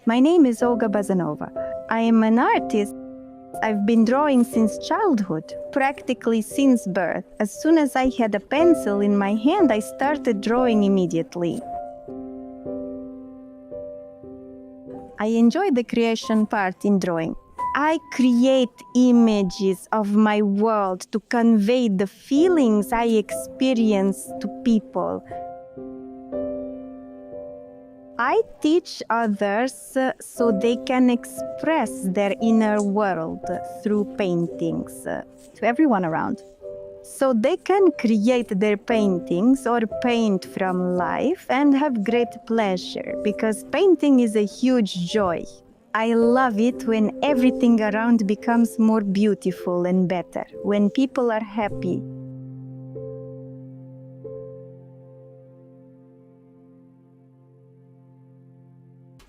My name is Olga Bazanova. I am an artist. I've been drawing since childhood, practically since birth. As soon as I had a pencil in my hand, I started drawing immediately. I enjoy the creation part in drawing. I create images of my world to convey the feelings I experience to people. I teach others so they can express their inner world through paintings to everyone around. So they can create their paintings or paint from life and have great pleasure, because painting is a huge joy. I love it when everything around becomes more beautiful and better, when people are happy.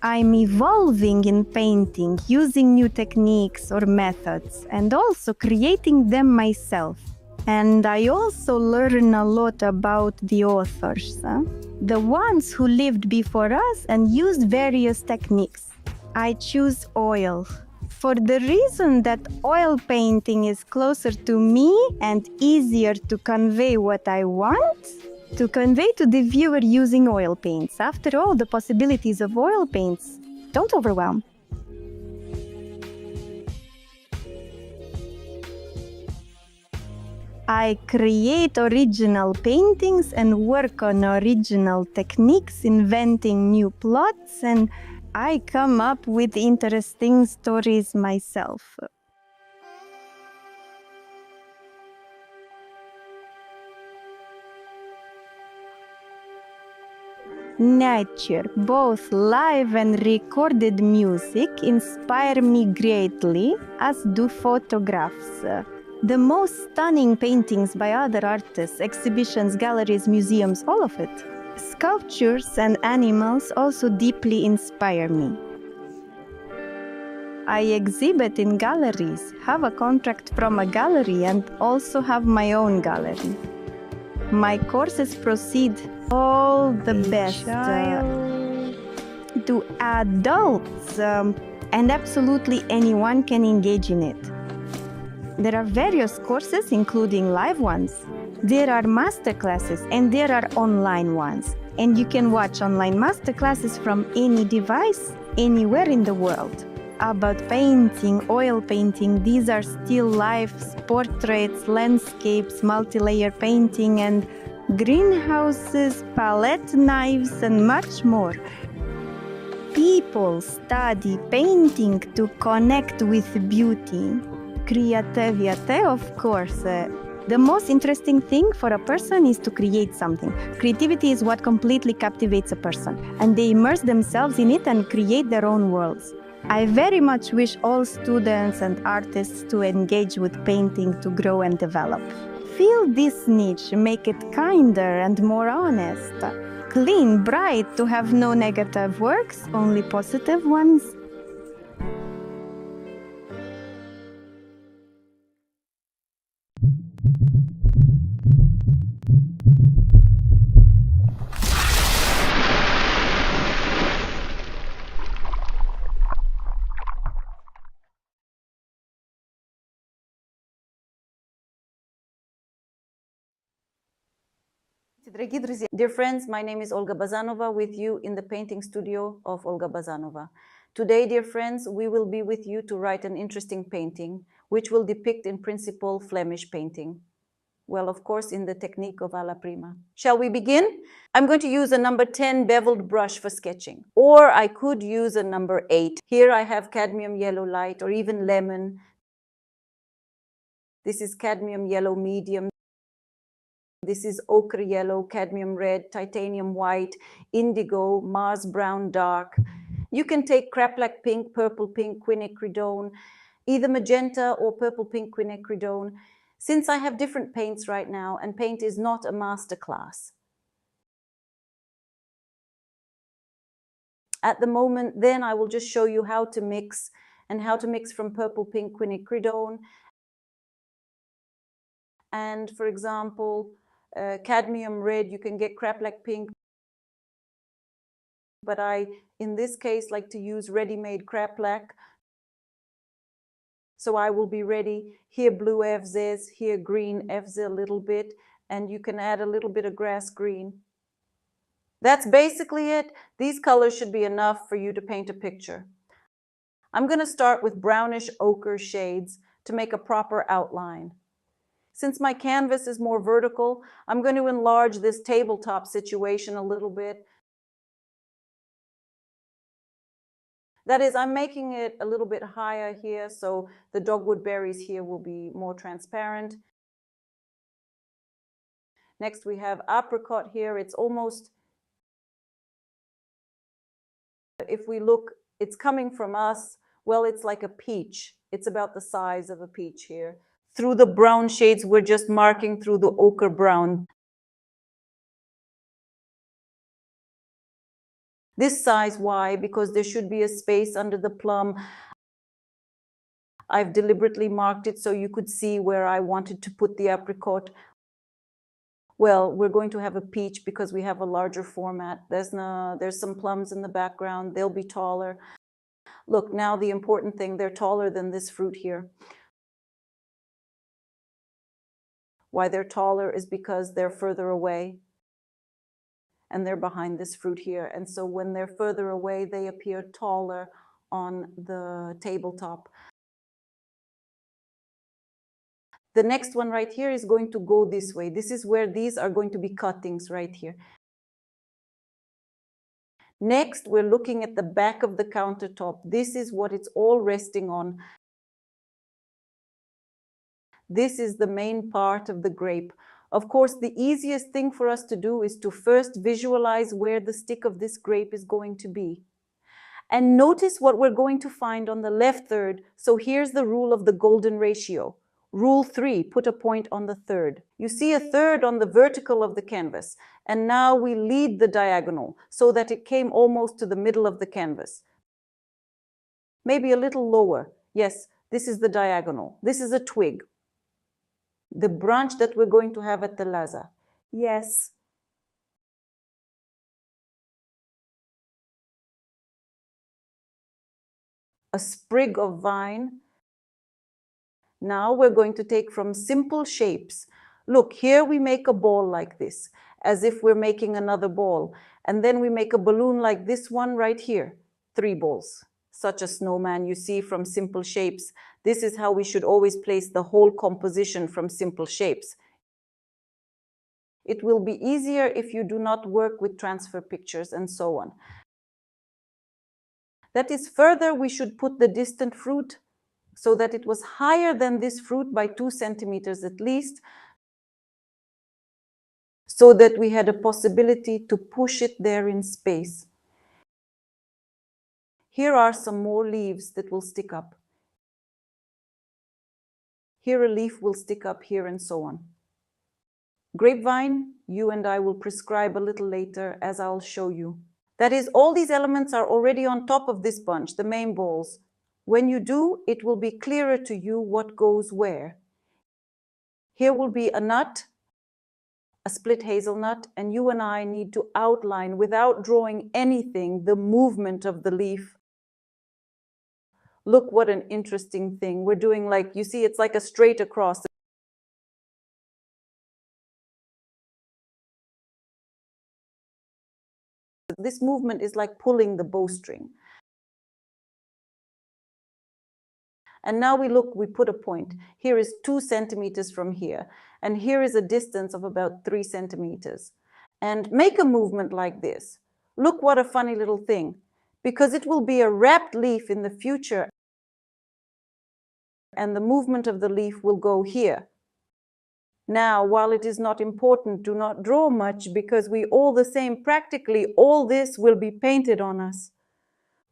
I'm evolving in painting, using new techniques or methods, and also creating them myself. And I also learn a lot about the authors, the ones who lived before us and used various techniques. I choose oil for the reason that oil painting is closer to me and easier to convey what I want to convey to the viewer using oil paints. After all, the possibilities of oil paints don't overwhelm. I create original paintings and work on original techniques, inventing new plots, and I come up with interesting stories myself. Nature, both live and recorded music, inspire me greatly, as do photographs. The most stunning paintings by other artists, exhibitions, galleries, museums, all of it. Sculptures and animals also deeply inspire me. I exhibit in galleries, have a contract from a gallery, and also have my own gallery. My courses proceed all the best to adults, and absolutely anyone can engage in it. There are various courses, including live ones. There are masterclasses, and there are online ones. And you can watch online masterclasses from any device, anywhere in the world. About painting, oil painting, these are still lifes, portraits, landscapes, multi-layer painting, and greenhouses, palette knives, and much more. People study painting to connect with beauty. Creativity, of course. The most interesting thing for a person is to create something. Creativity is what completely captivates a person, and they immerse themselves in it and create their own worlds. I very much wish all students and artists to engage with painting to grow and develop. Feel this niche, make it kinder and more honest. Clean, bright, to have no negative works, only positive ones. Dear friends, my name is Olga Bazanova, with you in the painting studio of Olga Bazanova. Today, dear friends, we will be with you to write an interesting painting, which will depict in principle Flemish painting. Well, of course, in the technique of alla prima. Shall we begin? I'm going to use a number 10 beveled brush for sketching, or I could use a number 8. Here I have cadmium yellow light, or even lemon. This is cadmium yellow medium. This is ochre yellow, cadmium red, titanium white, indigo, Mars brown dark. You can take craplak pink, purple pink, quinacridone, either magenta or purple pink quinacridone. Since I have different paints right now, and paint is not a master class at the moment, then I will just show you how to mix, and how to mix from purple pink quinacridone. And for example, cadmium red, you can get craplak pink, but I, in this case, like to use ready-made crepe lac. So I will be ready. Here blue FZs, here green FZ a little bit, and you can add a little bit of grass green. That's basically it. These colors should be enough for you to paint a picture. I'm going to start with brownish ochre shades to make a proper outline. Since my canvas is more vertical, I'm going to enlarge this tabletop situation a little bit. That is, I'm making it a little bit higher here, so the dogwood berries here will be more transparent. Next we have apricot here. It's almost, if we look, it's coming from us, well, it's like a peach. It's about the size of a peach here. Through the brown shades, we're just marking through the ochre brown. This size, why? Because there should be a space under the plum. I've deliberately marked it so you could see where I wanted to put the apricot. Well, we're going to have a peach because we have a larger format. There's some plums in the background. They'll be taller. Look, now the important thing, they're taller than this fruit here. Why they're taller is because they're further away and they're behind this fruit here. And so when they're further away, they appear taller on the tabletop. The next one right here is going to go this way. This is where these are going to be cuttings right here. Next, we're looking at the back of the countertop. This is what it's all resting on. This is the main part of the grape. Of course, the easiest thing for us to do is to first visualize where the stick of this grape is going to be. And notice what we're going to find on the left third. So here's the rule of the golden ratio. Rule 3, put a point on the third. You see a third on the vertical of the canvas. And now we lead the diagonal so that it came almost to the middle of the canvas. Maybe a little lower. Yes, this is the diagonal. This is a twig. The branch that we're going to have at the laza. Yes. A sprig of vine. Now we're going to take from simple shapes. Look, here we make a ball like this, as if we're making another ball. And then we make a balloon like this one right here. 3 balls. Such a snowman you see from simple shapes. This is how we should always place the whole composition from simple shapes. It will be easier if you do not work with transfer pictures and so on. That is, further we should put the distant fruit so that it was higher than this fruit by 2 centimeters at least, so that we had a possibility to push it there in space. Here are some more leaves that will stick up. Here a leaf will stick up here and so on. Grapevine, you and I will prescribe a little later, as I'll show you. That is, all these elements are already on top of this bunch, the main balls. When you do, it will be clearer to you what goes where. Here will be a nut, a split hazelnut, and you and I need to outline, without drawing anything, the movement of the leaf. Look what an interesting thing. We're doing, like, you see, it's like a straight across. This movement is like pulling the bowstring. And now we put a point. Here is 2 centimeters from here. And here is a distance of about 3 centimeters. And make a movement like this. Look what a funny little thing. Because it will be a wrapped leaf in the future. And the movement of the leaf will go here. Now, while it is not important, do not draw much, because we all the same, practically all this will be painted on us.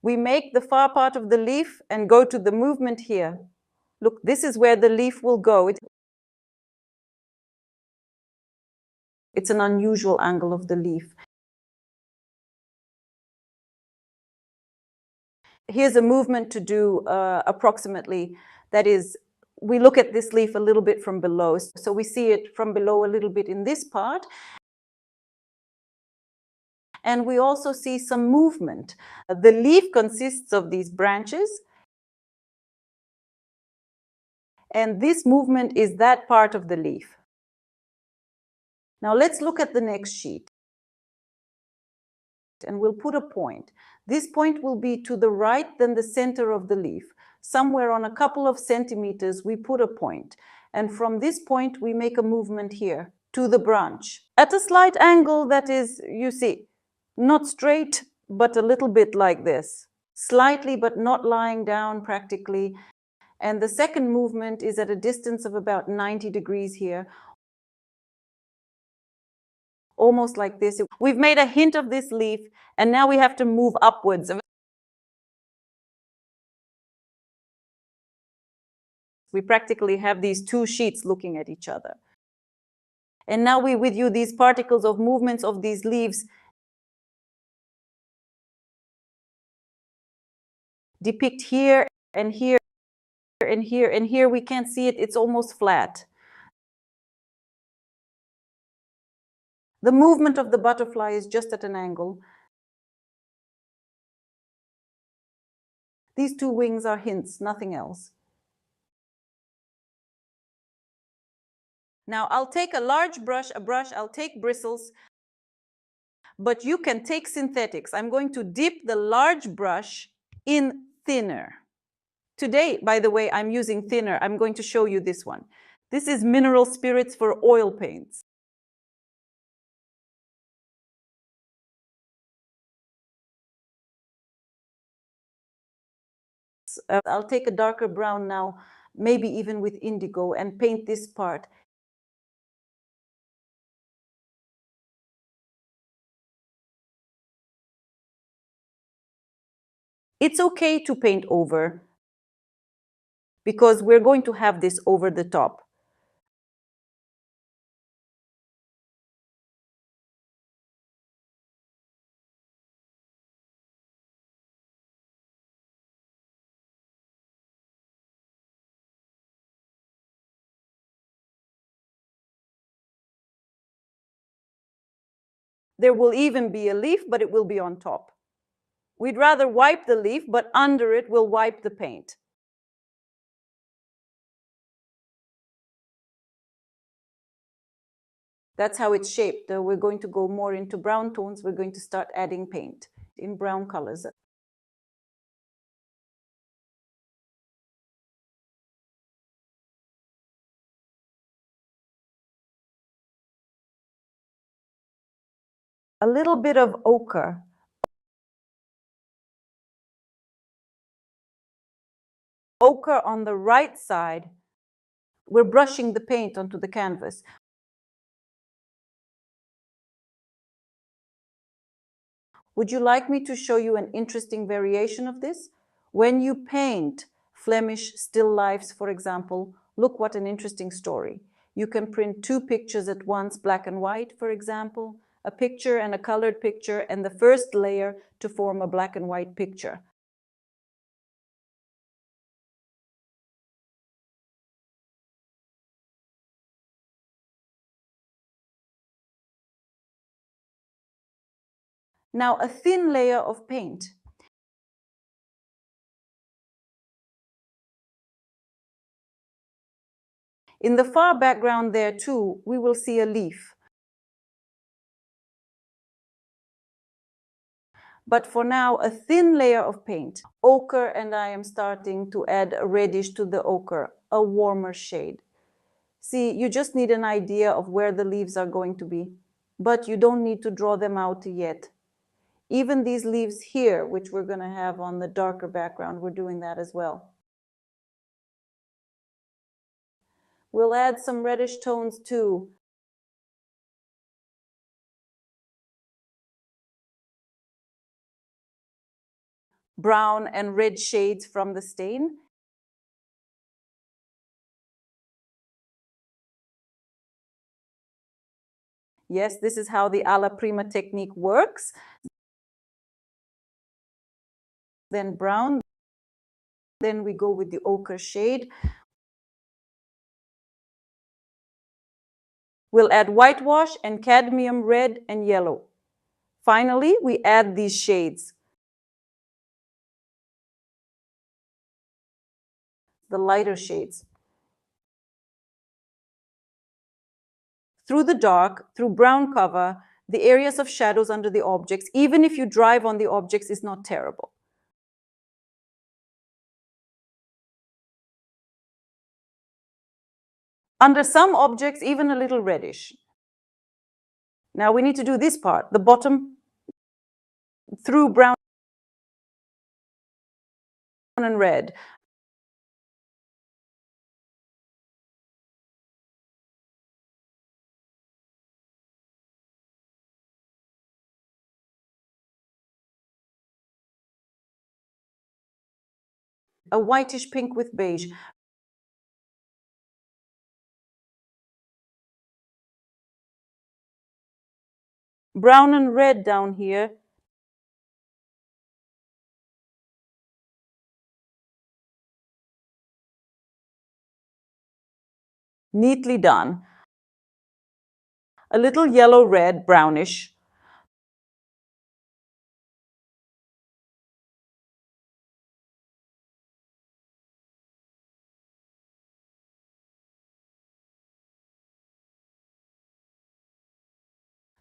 We make the far part of the leaf and go to the movement here. Look, this is where the leaf will go. It's an unusual angle of the leaf. Here's a movement to do approximately. That is, we look at this leaf a little bit from below. So we see it from below a little bit in this part. and we also see some movement. The leaf consists of these branches, and this movement is that part of the leaf. Now let's look at the next sheet, and we'll put a point. This point will be to the right than the center of the leaf. Somewhere on a couple of centimeters, we put a point. And from this point, we make a movement here to the branch at a slight angle that is, you see, not straight, but a little bit like this. Slightly, but not lying down practically. And the second movement is at a distance of about 90 degrees here, almost like this. We've made a hint of this leaf, and now we have to move upwards. We practically have these two sheets looking at each other. And now we with you these particles of movements of these leaves depict here and here and here and here. We can't see it, it's almost flat. The movement of the butterfly is just at an angle. These two wings are hints, nothing else. Now I'll take a large brush, I'll take bristles, but you can take synthetics. I'm going to dip the large brush in thinner. Today, by the way, I'm using thinner. I'm going to show you this one. This is mineral spirits for oil paints. I'll take a darker brown now, maybe even with indigo, and paint this part. It's okay to paint over, because we're going to have this over the top. There will even be a leaf, but it will be on top. We'd rather wipe the leaf, but under it we'll wipe the paint. That's how it's shaped. We're going to go more into brown tones. We're going to start adding paint in brown colors. A little bit of ochre. Ochre on the right side. We're brushing the paint onto the canvas. Would you like me to show you an interesting variation of this? When you paint Flemish still lifes, for example, look what an interesting story. You can print two pictures at once, black and white, for example, a picture and a colored picture, and the first layer to form a black and white picture. Now, a thin layer of paint. In the far background there too, we will see a leaf. But for now, a thin layer of paint, ochre, and I am starting to add a reddish to the ochre, a warmer shade. See, you just need an idea of where the leaves are going to be, but you don't need to draw them out yet. Even these leaves here, which we're going to have on the darker background, we're doing that as well. We'll add some reddish tones too. Brown and red shades from the stain. Yes, this is how the alla prima technique works. Then brown, then we go with the ochre shade. We'll add whitewash and cadmium red and yellow. Finally, we add these shades, the lighter shades. Through the dark, through brown cover, the areas of shadows under the objects, even if you drive on the objects, is not terrible. Under some objects, even a little reddish. Now we need to do this part, the bottom, through brown and red. A whitish pink with beige. Brown and red down here. Neatly done. A little yellow, red, brownish.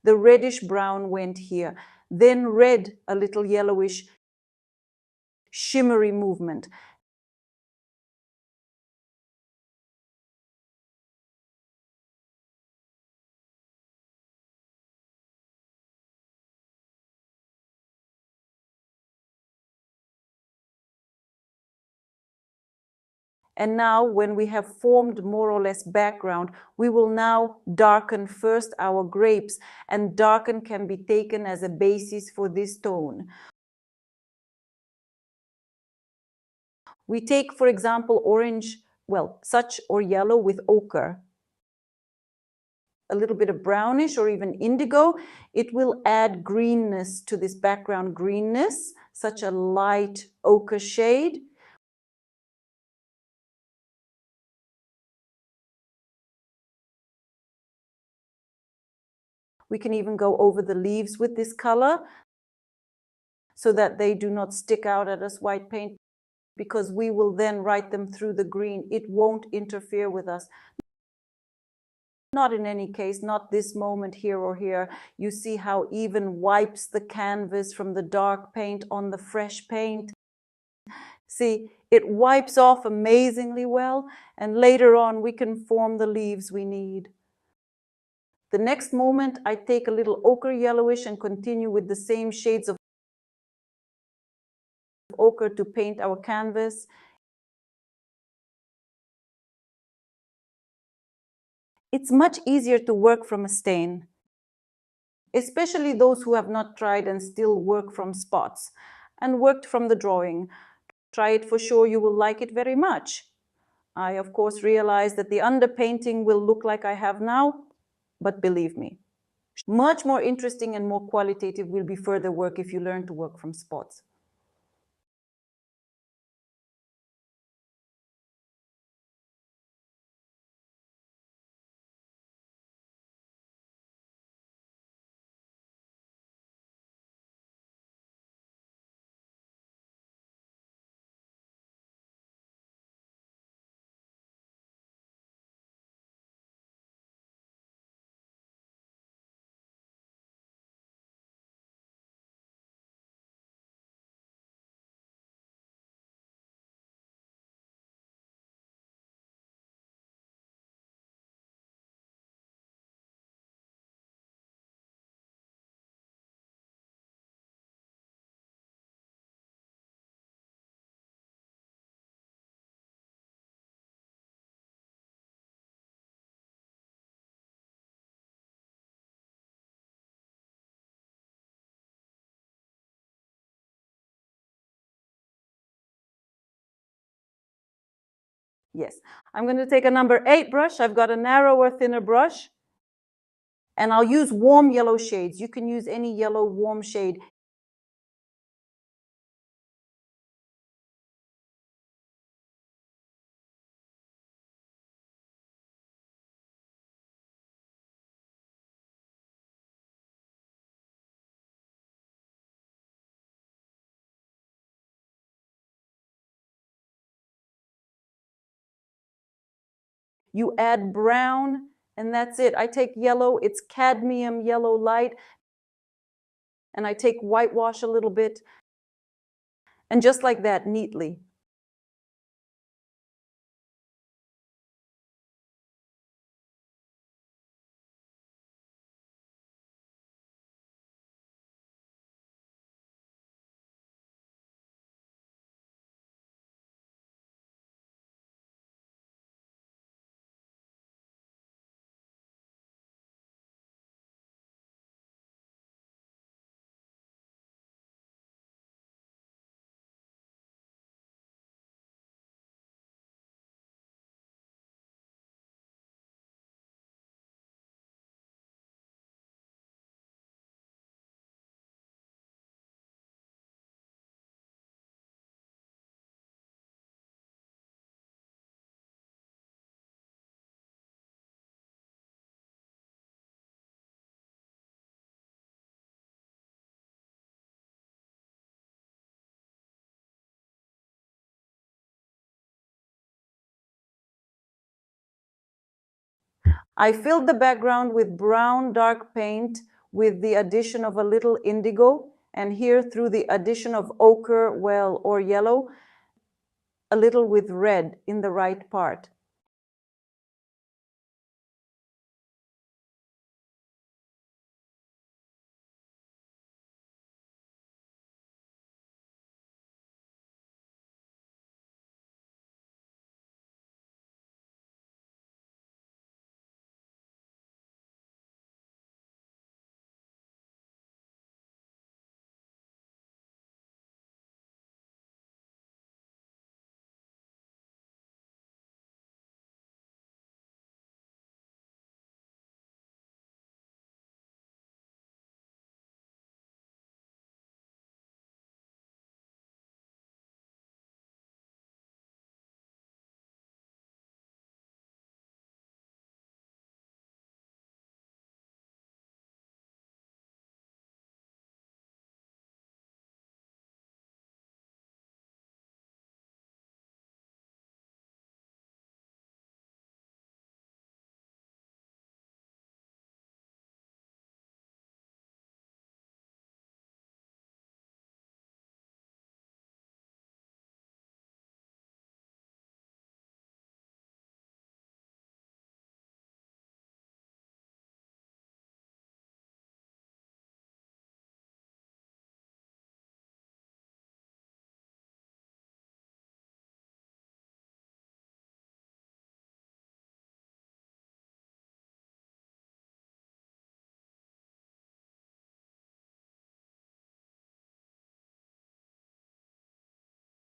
The reddish brown went here. Then red, a little yellowish, shimmery movement. And now, when we have formed more or less background, we will now darken first our grapes, and darken can be taken as a basis for this tone. We take, for example, orange, well, such or yellow with ochre, a little bit of brownish or even indigo. It will add greenness to this background greenness, such a light ochre shade. We can even go over the leaves with this color so that they do not stick out at us white paint, because we will then write them through the green. It won't interfere with us. Not in any case, not this moment here or here. You see how even wipes the canvas from the dark paint on the fresh paint. See, it wipes off amazingly well, and later on we can form the leaves we need. The next moment I take a little ochre yellowish and continue with the same shades of ochre to paint our canvas. It's much easier to work from a stain, especially those who have not tried and still work from spots and worked from the drawing. Try it for sure, you will like it very much. I, of course, realize that the underpainting will look like I have now, but believe me, much more interesting and more qualitative will be further work if you learn to work from spots. Yes, I'm going to take a number 8 brush. I've got a narrower, thinner brush, and I'll use warm yellow shades. You can use any yellow warm shade. You add brown, and that's it. I take yellow, it's cadmium yellow light, and I take whitewash a little bit, and just like that, neatly. I filled the background with brown dark paint with the addition of a little indigo, and here through the addition of ochre, well, or yellow, a little with red in the right part.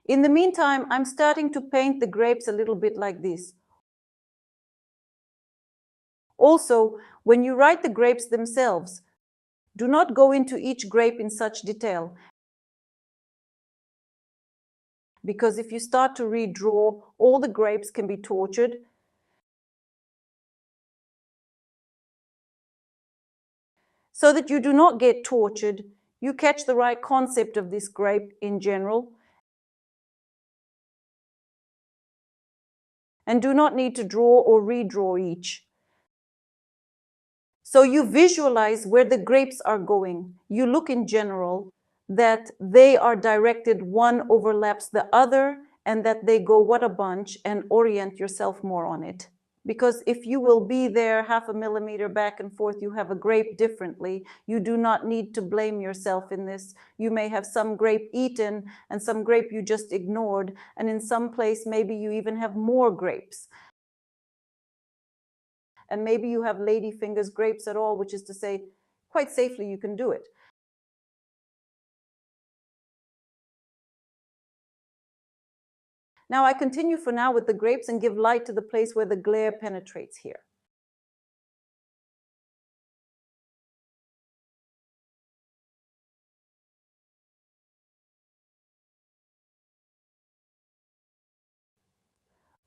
In the meantime, I'm starting to paint the grapes a little bit like this. Also, when you write the grapes themselves, do not go into each grape in such detail, because if you start to redraw, all the grapes can be tortured. So that you do not get tortured, you catch the right concept of this grape in general, and do not need to draw or redraw each. So you visualize where the grapes are going. You look in general that they are directed, one overlaps the other, and that they go what a bunch, and orient yourself more on it. Because if you will be there half a millimeter back and forth, you have a grape differently. You do not need to blame yourself in this. You may have some grape eaten and some grape you just ignored, and in some place maybe you even have more grapes. And maybe you have ladyfingers grapes at all, which is to say, quite safely you can do it. Now I continue for now with the grapes and give light to the place where the glare penetrates here.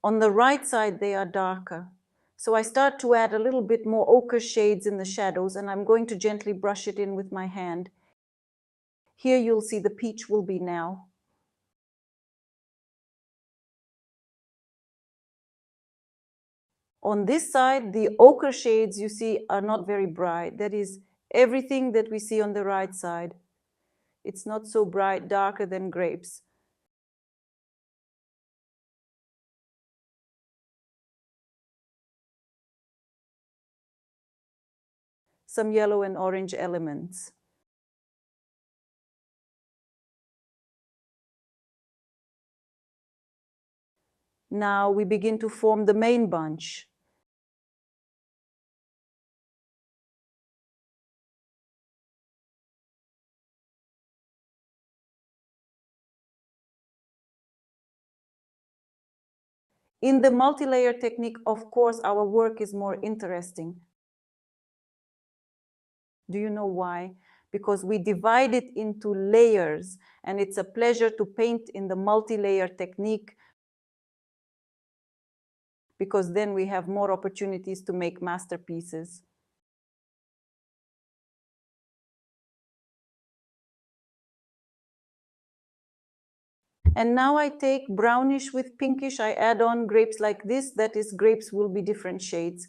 On the right side, they are darker. So I start to add a little bit more ochre shades in the shadows, and I'm going to gently brush it in with my hand. Here you'll see the peach will be now. On this side, the ochre shades you see are not very bright. That is everything that we see on the right side. It's not so bright, darker than grapes. Some yellow and orange elements. Now we begin to form the main bunch. In the multi-layer technique, of course, our work is more interesting. Do you know why? Because we divide it into layers, and it's a pleasure to paint in the multi-layer technique, because then we have more opportunities to make masterpieces. And now I take brownish with pinkish, I add on grapes like this, that is, grapes will be different shades.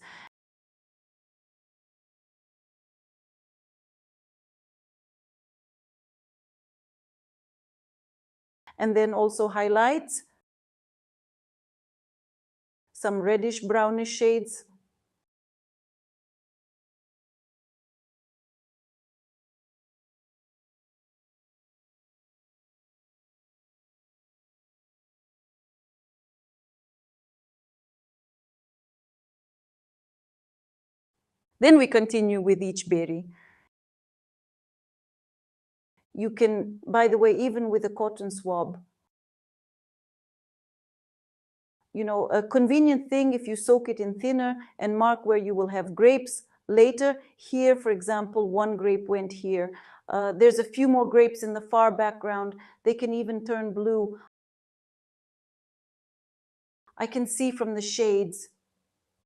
And then also highlights, some reddish brownish shades. Then we continue with each berry. You can, by the way, even with a cotton swab, you know, a convenient thing if you soak it in thinner and mark where you will have grapes later. Here, for example, one grape went here. There's a few more grapes in the far background. They can even turn blue. I can see from the shades.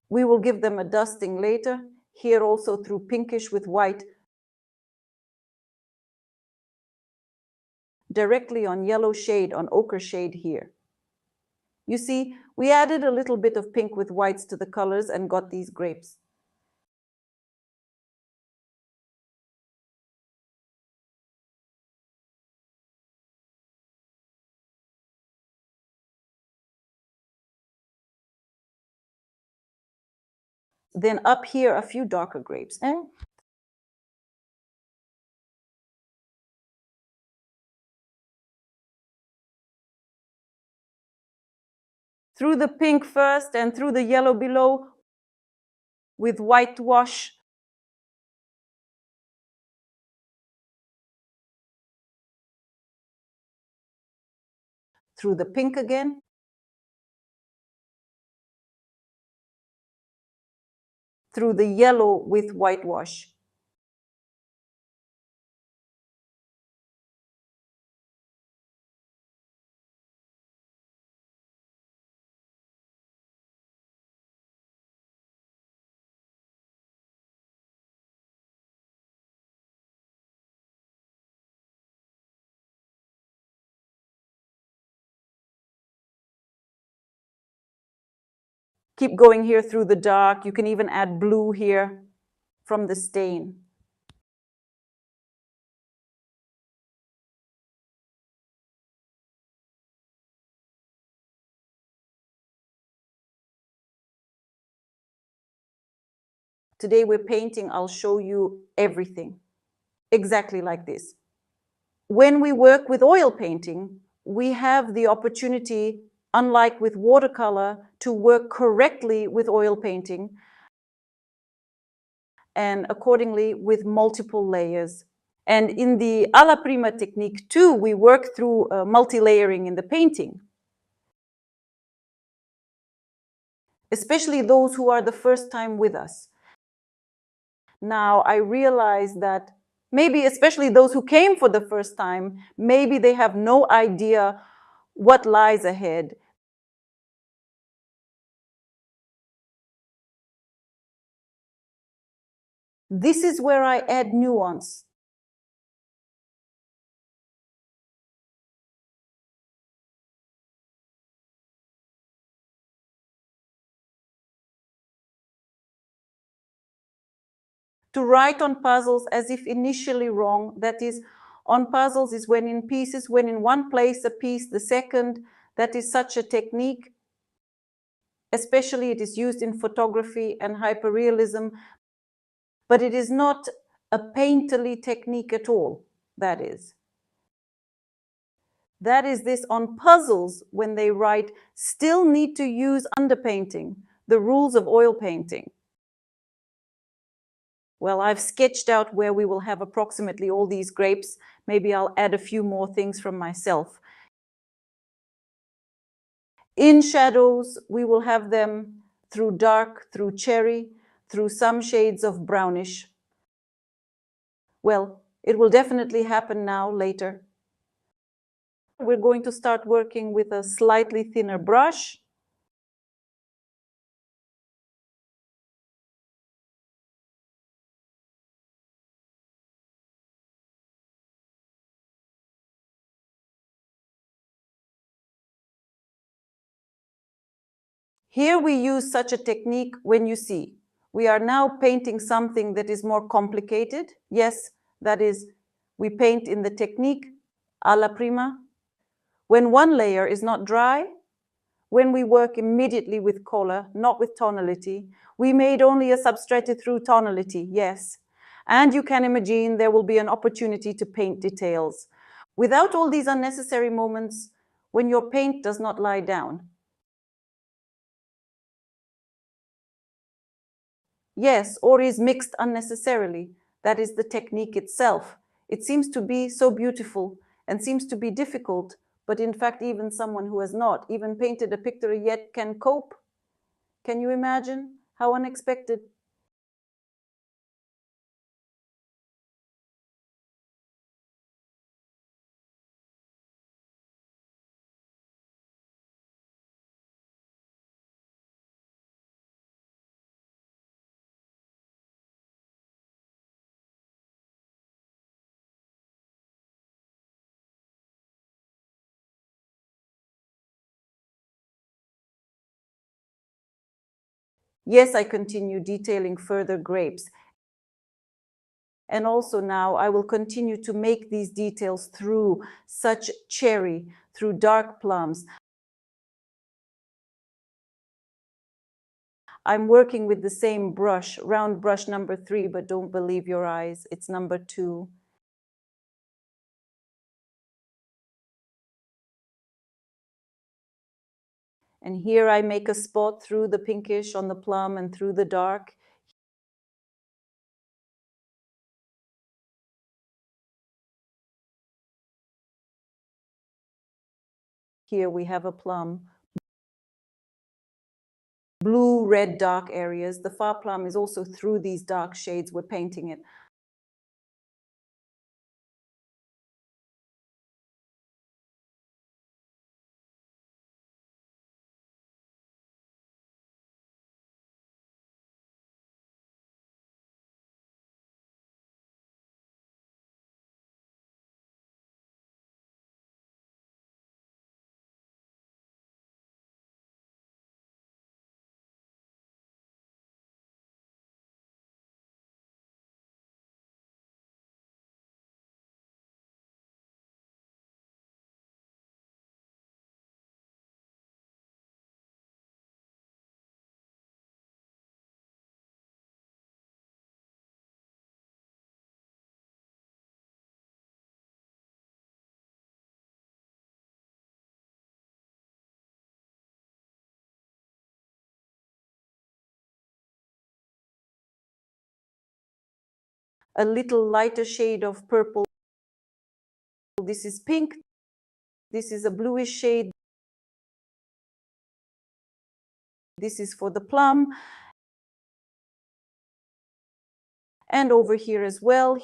We will give them a dusting later. Here also through pinkish with white. Directly on yellow shade, on ochre shade here. You see, we added a little bit of pink with whites to the colors and got these grapes. Then up here, a few darker grapes. Through the pink first and through the yellow below with whitewash. Through the pink again. Through the yellow with whitewash. Keep going here through the dark. You can even add blue here from the stain. Today we're painting, I'll show you everything. Exactly like this. When we work with oil painting, we have the opportunity, unlike with watercolor, to work correctly with oil painting and accordingly with multiple layers. And in the alla prima technique too, we work through multi-layering in the painting. Especially those who are the first time with us. Now I realize that maybe especially those who came for the first time, maybe they have no idea what lies ahead. This is where I add nuance. To write on puzzles as if initially wrong, that is, on puzzles is when in pieces, when in one place a piece, the second, that is such a technique. Especially it is used in photography and hyperrealism, but it is not a painterly technique at all, that is. That is, this on puzzles, when they write, still need to use underpainting, the rules of oil painting. Well, I've sketched out where we will have approximately all these grapes. Maybe I'll add a few more things from myself. In shadows, we will have them through dark, through cherry, through some shades of brownish. Well, it will definitely happen now, later. We're going to start working with a slightly thinner brush. Here we use such a technique when you see. We are now painting something that is more complicated. Yes, that is, we paint in the technique alla prima. When one layer is not dry, when we work immediately with color, not with tonality, we made only a substrated through tonality, yes. And you can imagine there will be an opportunity to paint details without all these unnecessary moments when your paint does not lie down. Yes, or is mixed unnecessarily. That is the technique itself. It seems to be so beautiful and seems to be difficult, but in fact, even someone who has not even painted a picture yet can cope. Can you imagine how unexpected? Yes, I continue detailing further grapes. And also now I will continue to make these details through such cherry, through dark plums. I'm working with the same brush, round brush number 3, but don't believe your eyes, it's number 2. And here I make a spot through the pinkish on the plum and through the dark. Here we have a plum. Blue, red, dark areas. The far plum is also through these dark shades. We're painting it. A little lighter shade of purple. This is pink. This is a bluish shade. This is for the plum. And over here as well.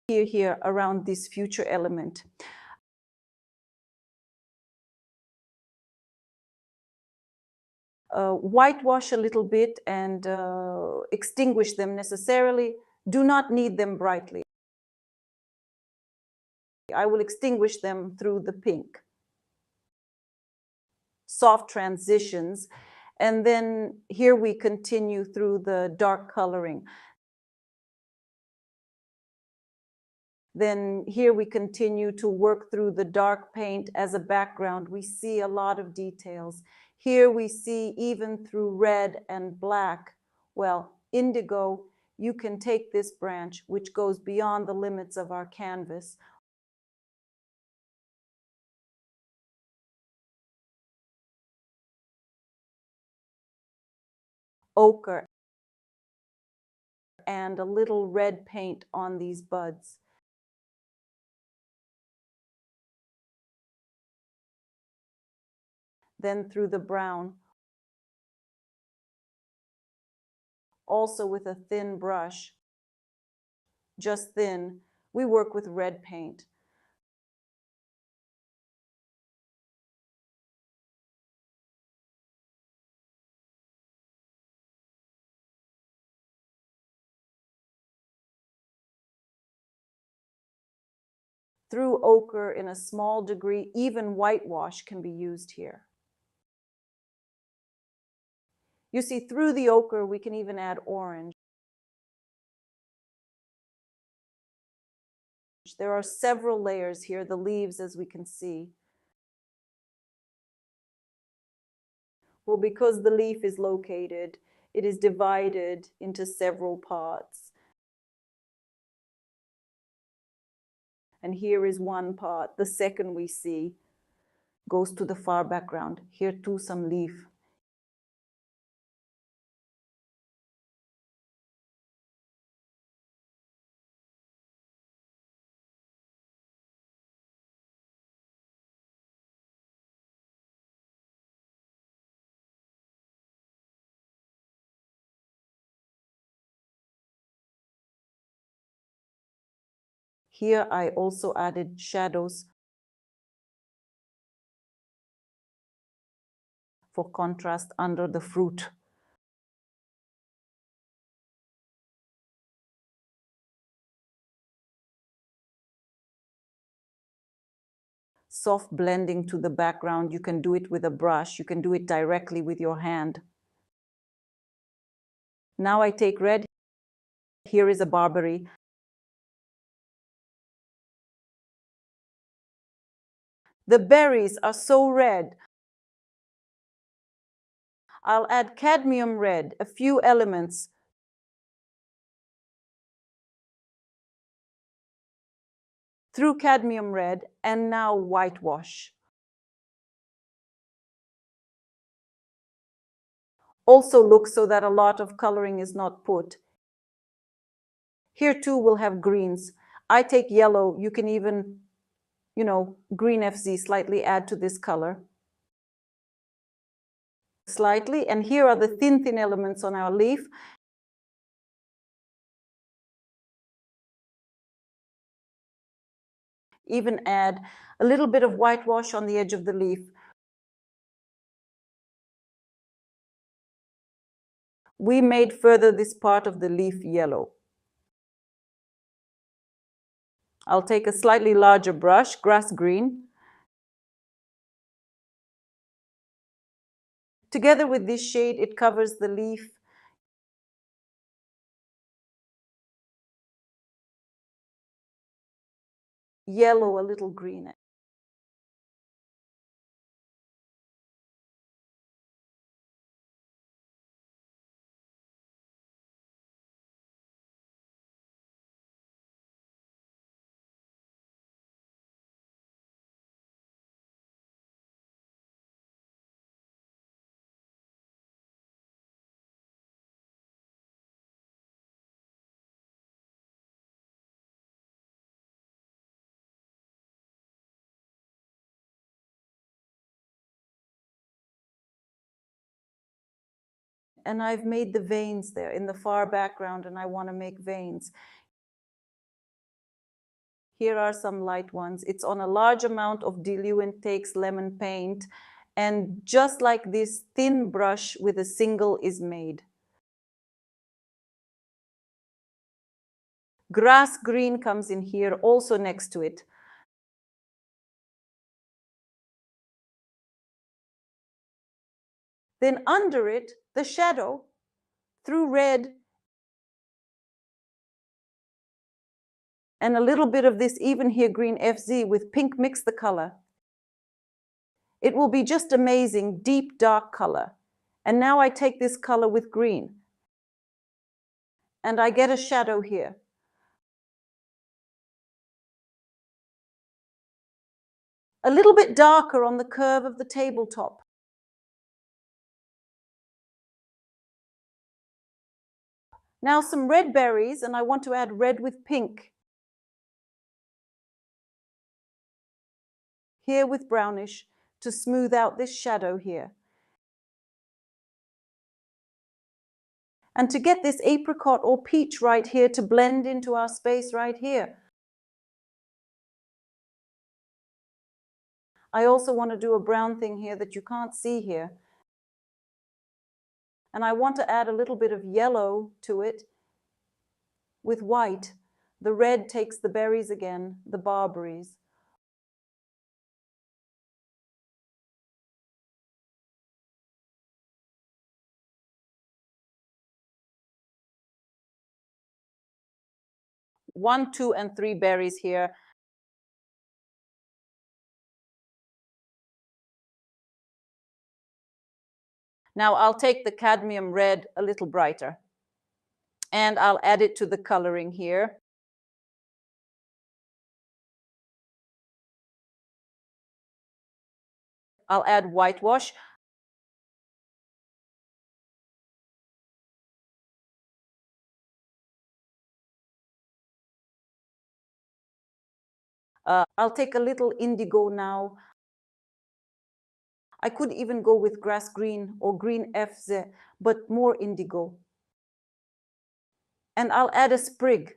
Here around this future element. whitewash a little bit and extinguish them necessarily. Do not knead them brightly. I will extinguish them through the pink. Soft transitions. And then here we continue through the dark coloring. Then here we continue to work through the dark paint as a background. We see a lot of details. Here we see even through red and black, well, indigo, you can take this branch, which goes beyond the limits of our canvas. Ochre and a little red paint on these buds. Then through the brown, also with a thin brush, just thin, we work with red paint. Through ochre in a small degree, even whitewash can be used here. You see, through the ochre, we can even add orange. There are several layers here, the leaves, as we can see. Well, because the leaf is located, it is divided into several parts. And here is one part. The second we see goes to the far background. Here too, some leaf. Here I also added shadows for contrast under the fruit. Soft blending to the background. You can do it with a brush. You can do it directly with your hand. Now I take red. Here is a barberry. The berries are so red. I'll add cadmium red, a few elements. Through cadmium red, and now whitewash. Also look so that a lot of coloring is not put. Here too we'll have greens. I take yellow. You can even, green FZ, slightly add to this color. Slightly, and here are the thin elements on our leaf. Even add a little bit of whitewash on the edge of the leaf. We made further this part of the leaf yellow. I'll take a slightly larger brush, grass green. Together with this shade, it covers the leaf. Yellow, a little green. And I've made the veins there in the far background, and I want to make veins. Here are some light ones. It's on a large amount of diluent, takes lemon paint, And just like this thin brush with a single is made. Grass green comes in here also next to it. Then under it, the shadow through red and a little bit of this even here green FZ with pink mix the color. It will be just amazing, deep dark color. And now I take this color with green and I get a shadow here. A little bit darker on the curve of the tabletop. Now some red berries, and I want to add red with pink. Here with brownish to smooth out this shadow here. And to get this apricot or peach right here to blend into our space right here. I also want to do a brown thing here that you can't see here. And I want to add a little bit of yellow to it with white. The red takes the berries again, the barberries. One, two, and three berries here. Now I'll take the cadmium red a little brighter and I'll add it to the coloring here. I'll add whitewash. I'll take a little indigo now. I could even go with grass green or green FZ, but more indigo. And I'll add a sprig.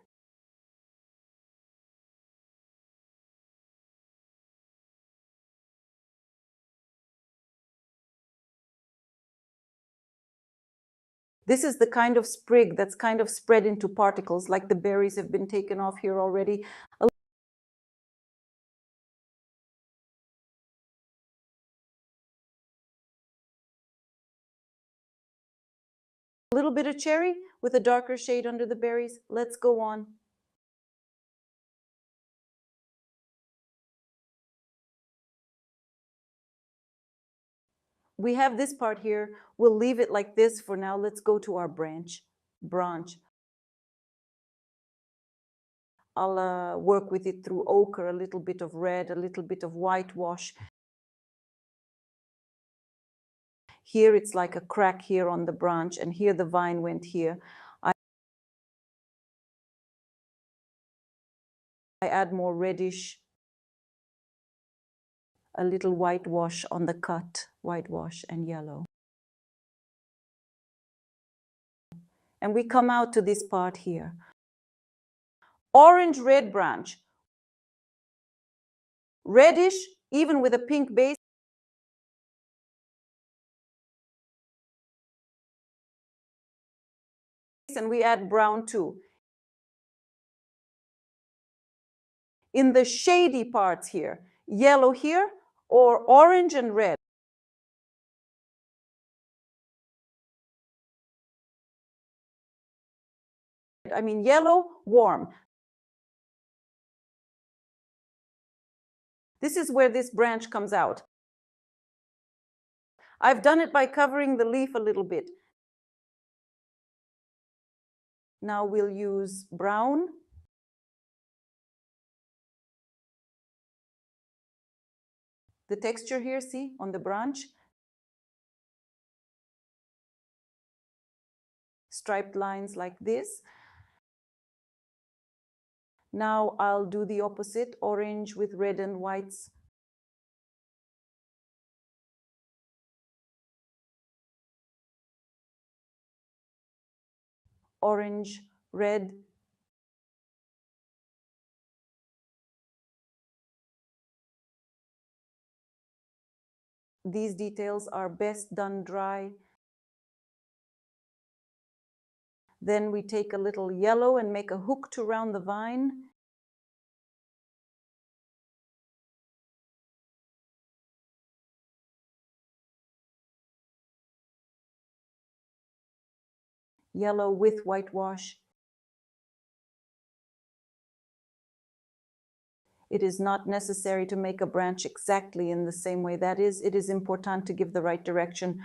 This is the kind of sprig that's kind of spread into particles, like the berries have been taken off here already. A little bit of cherry with a darker shade under the berries. Let's go on. We have this part here. We'll leave it like this for now. Let's go to our branch. I'll work with it through ochre, a little bit of red, a little bit of whitewash. Here it's like a crack here on the branch, and here the vine went here. I add more reddish, a little whitewash on the cut, whitewash and yellow. And we come out to this part here. Orange red branch. Reddish, even with a pink base. And we add brown too. In the shady parts here, yellow here, or orange and red. I mean yellow, warm. This is where this branch comes out. I've done it by covering the leaf a little bit. Now we'll use brown. The texture here, see, on the branch. Striped lines like this. Now I'll do the opposite, orange with red and whites. Orange, red. these details are best done dry. Then we take a little yellow and make a hook to round the vine. Yellow with whitewash. It is not necessary to make a branch exactly in the same way. That is, it is important to give the right direction.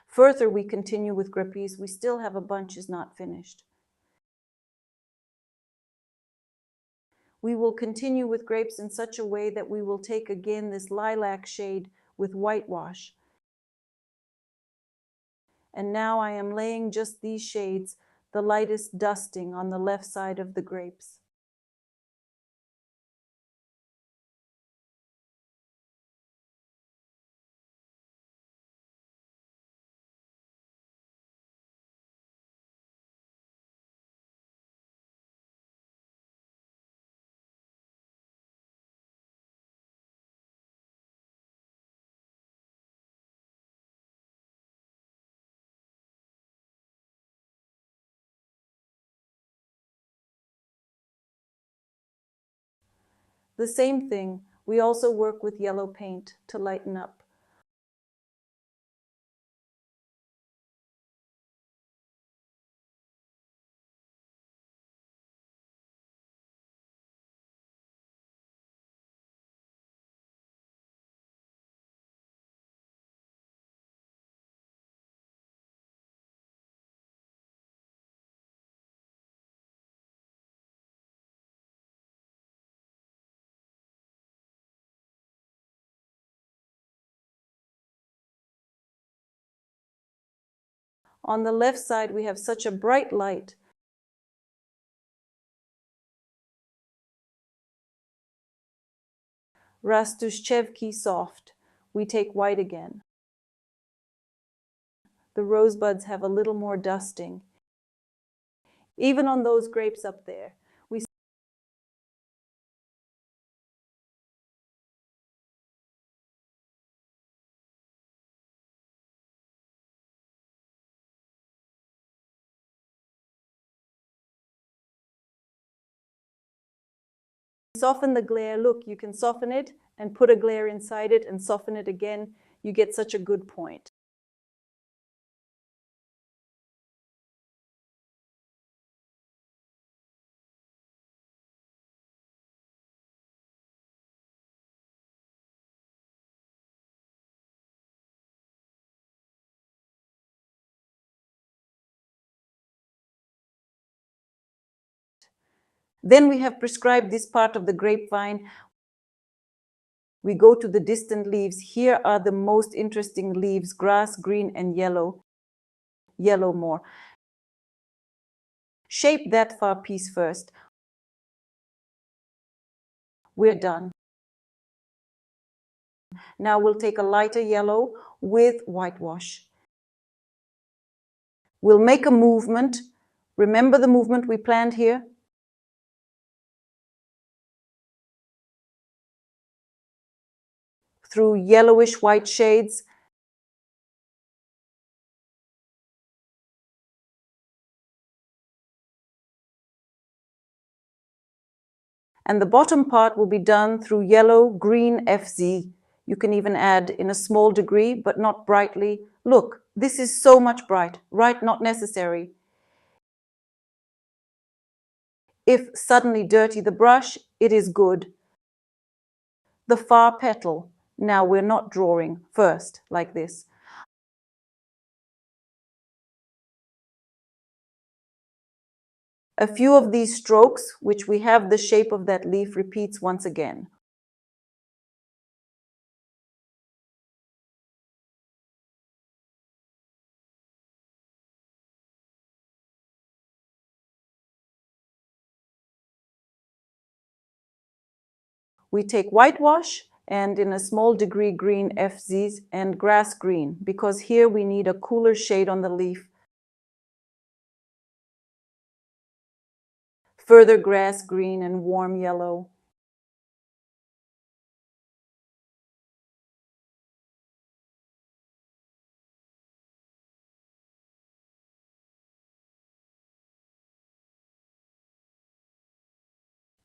Further, we continue with grapes. We still have a bunch is not finished. We will continue with grapes in such a way that we will take again this lilac shade with whitewash. And now I am laying just these shades, the lightest dusting on the left side of the grapes. The same thing, we also work with yellow paint to lighten up. On the left side, we have such a bright light. Rastushchevki soft. We take white again. The rosebuds have a little more dusting. Even on those grapes up there, we soften the glare. Look, you can soften it and put a glare inside it and soften it again. You get such a good point. Then we have prescribed this part of the grapevine. We go to the distant leaves. Here are the most interesting leaves, grass, green, and yellow. Yellow more. Shape that far piece first. We're done. Now we'll take a lighter yellow with whitewash. We'll make a movement. Remember the movement we planned here? Through yellowish white shades. And the bottom part will be done through yellow, green, FZ. You can even add in a small degree, but not brightly. Look, this is so much bright. Right, not necessary. If suddenly dirty the brush, it is good. The far petal. Now we're not drawing first, like this. A few of these strokes, which we have the shape of that leaf, repeats once again. We take whitewash and in a small degree green FZs and grass green, because here we need a cooler shade on the leaf. further grass green and warm yellow.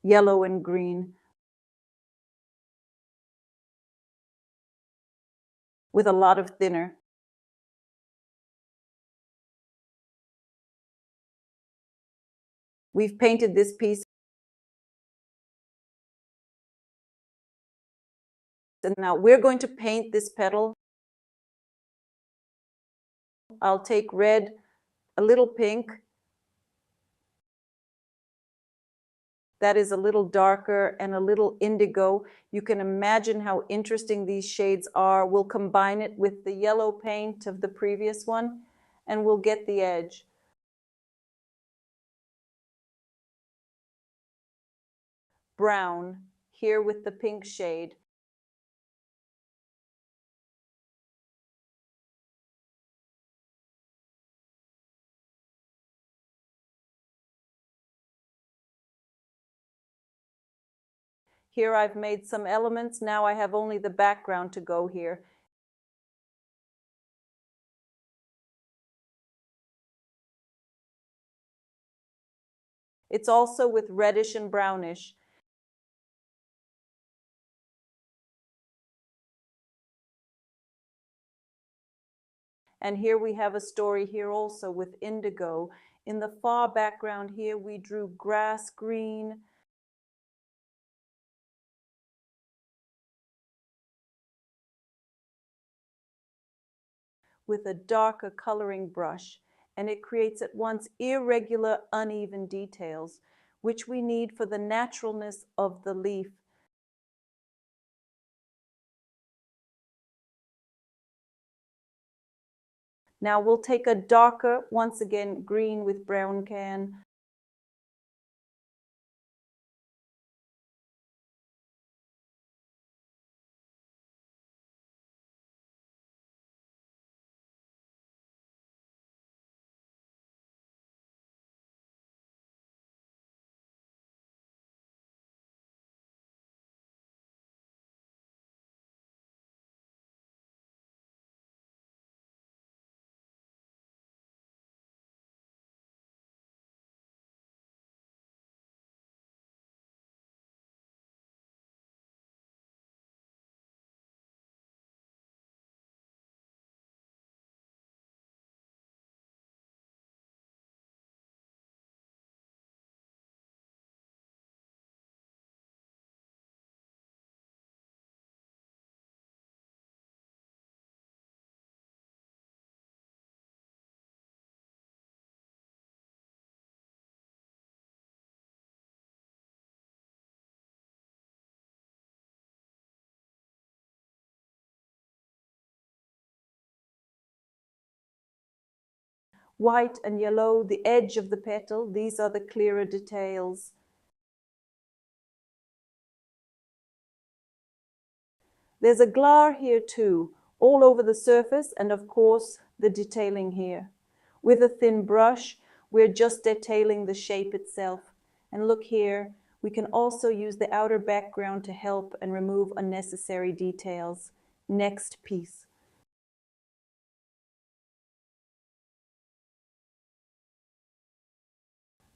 Yellow and green, with a lot of thinner. We've painted this piece, and now we're going to paint this petal. I'll take red, a little pink, that is a little darker, and a little indigo. You can imagine how interesting these shades are. We'll combine it with the yellow paint of the previous one, and we'll get the edge. Brown, here with the pink shade. Here I've made some elements. Now I have only the background to go here. It's also with reddish and brownish. And here we have a story here also with indigo. In the far background here, we drew grass green, with a darker coloring brush, and it creates at once irregular, uneven details, which we need for the naturalness of the leaf. Now we'll take a darker, once again, green with brown can. White and yellow, the edge of the petal, these are the clearer details. There's a glare here too, all over the surface, and of course the detailing here. With a thin brush, we're just detailing the shape itself. And look here, we can also use the outer background to help and remove unnecessary details. Next piece.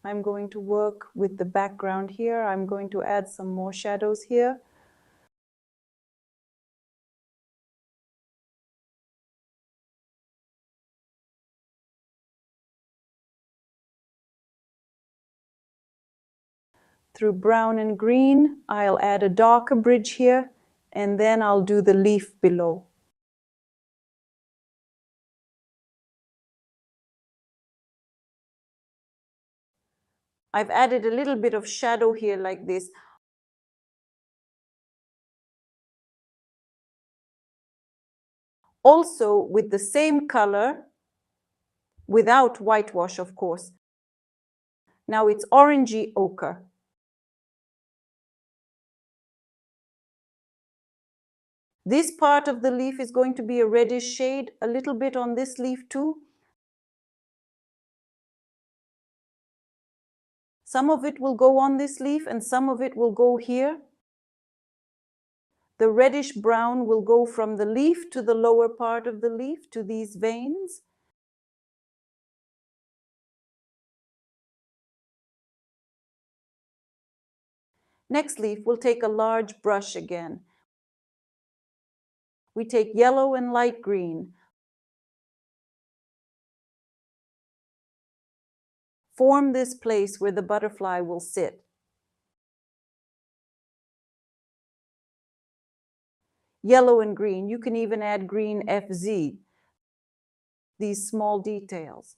I'm going to work with the background here. I'm going to add some more shadows here. Through brown and green, I'll add a darker bridge here, and then I'll do the leaf below. I've added a little bit of shadow here like this. Also with the same color, without whitewash, of course. Now it's orangey ochre. This part of the leaf is going to be a reddish shade, a little bit on this leaf too. Some of it will go on this leaf and some of it will go here. The reddish brown will go from the leaf to the lower part of the leaf, to these veins. Next leaf, we'll take a large brush again. We take yellow and light green. Form this place where the butterfly will sit. Yellow and green, you can even add green FZ, these small details.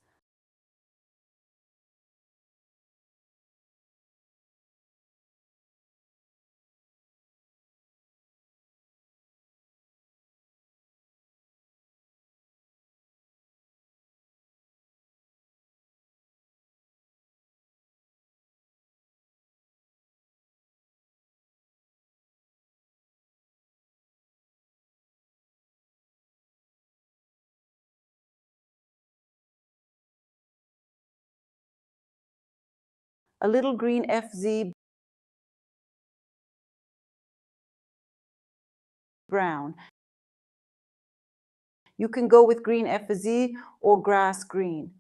A little green FZ brown. You can go with green FZ or grass green.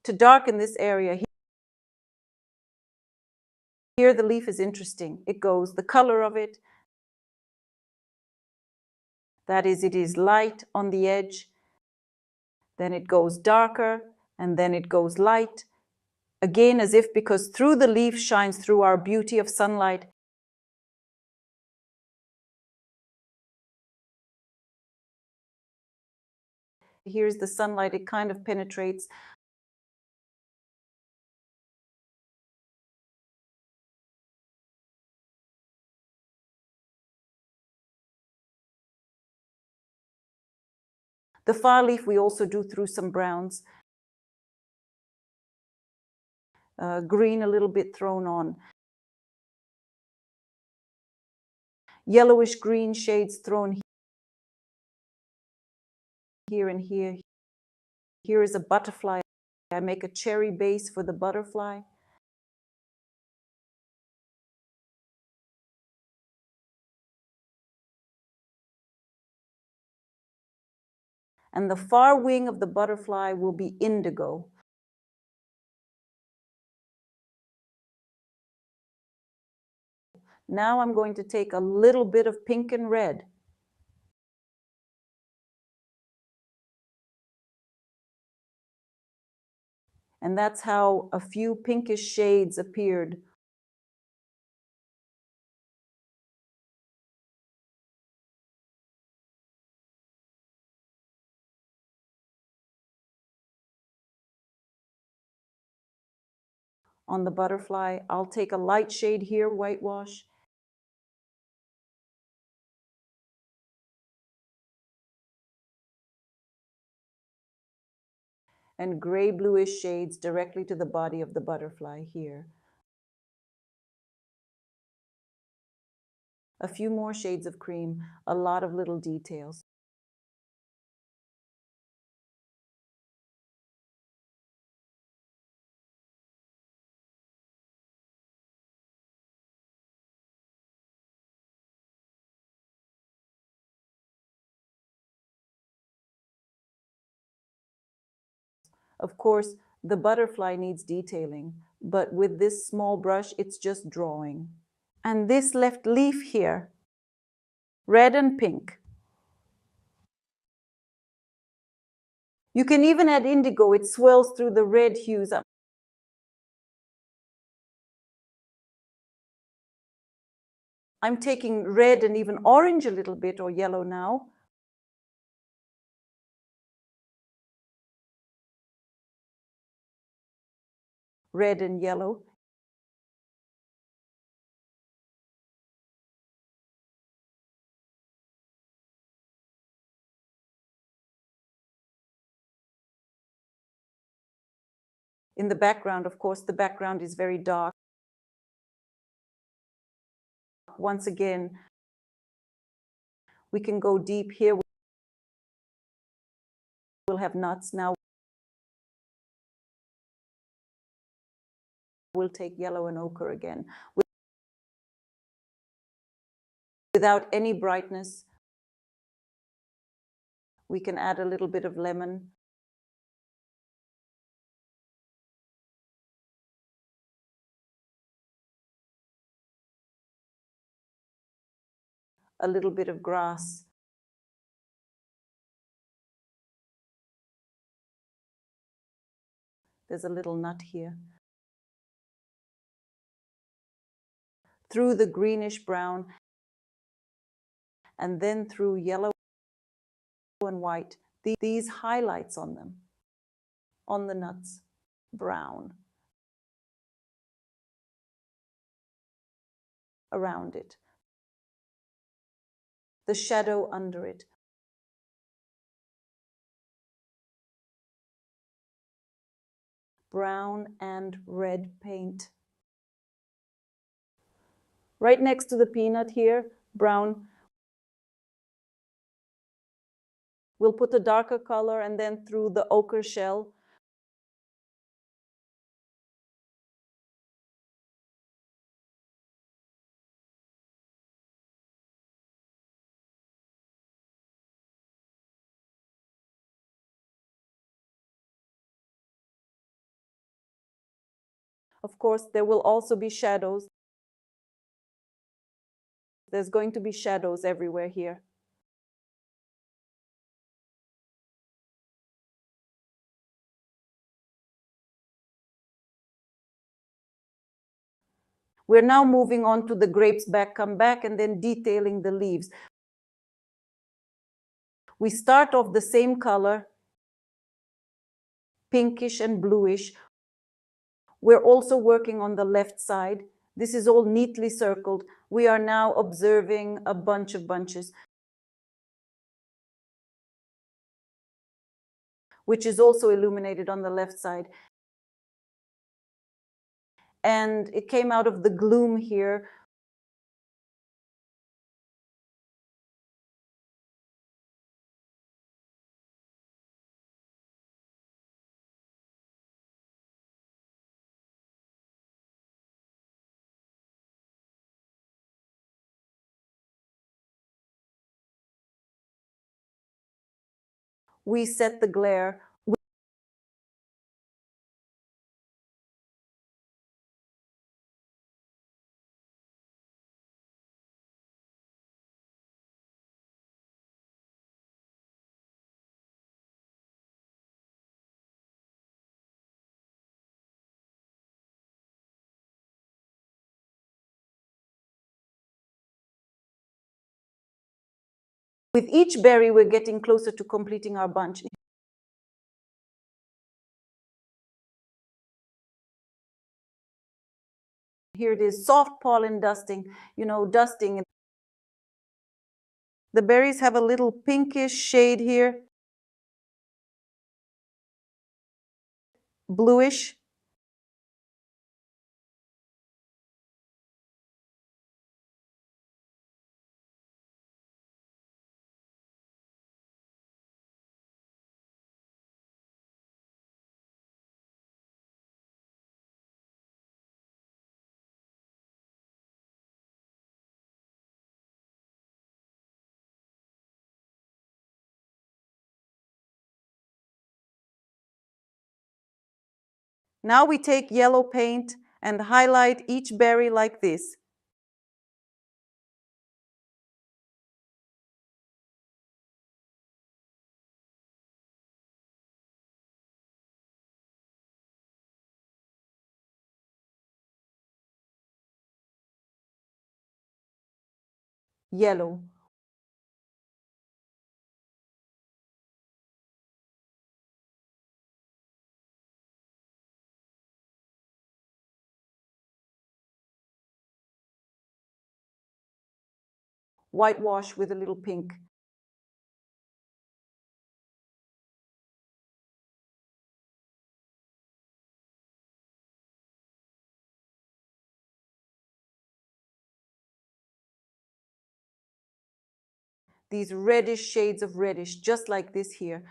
To darken this area, here the leaf is interesting. It goes, the color of it, that is, it is light on the edge, then it goes darker, and then it goes light. Again, as if because through the leaf shines through our beauty of sunlight. Here's the sunlight, it kind of penetrates. The far leaf we also do through some browns. Green a little bit thrown on. Yellowish green shades thrown here and here. Here is a butterfly. I make a cherry base for the butterfly. And the far wing of the butterfly will be indigo. Now I'm going to take a little bit of pink and red. And that's how a few pinkish shades appeared. On the butterfly, I'll take a light shade here, whitewash. And gray bluish shades directly to the body of the butterfly here. A few more shades of cream, a lot of little details. Of course, the butterfly needs detailing, but with this small brush, it's just drawing. And this left leaf here, red and pink. You can even add indigo, it swells through the red hues. I'm taking red and even orange a little bit, or yellow now. Red and yellow. In the background, of course, the background is very dark. Once again, we can go deep here. We'll have nuts now. We'll take yellow and ochre again. Without any brightness, we can add a little bit of lemon. A little bit of grass. There's a little nut here. Through the greenish brown, and then through yellow and white, these highlights on them, on the nuts, brown, around it, the shadow under it, brown and red paint. Right next to the peanut here, brown, we'll put a darker color, and then through the ochre shell, of course, there will also be shadows. There's going to be shadows everywhere here. We're now moving on to the grapes come back, and then detailing the leaves. We start off the same color, pinkish and bluish. We're also working on the left side. This is all neatly circled. We are now observing a bunch of bunches, which is also illuminated on the left side. And it came out of the gloom here. We set the glare. With each berry, we're getting closer to completing our bunch. Here it is, soft pollen dusting, dusting. The berries have a little pinkish shade here, bluish. Now we take yellow paint and highlight each berry like this. Yellow. Whitewash with a little pink. These reddish shades of reddish, just like this here.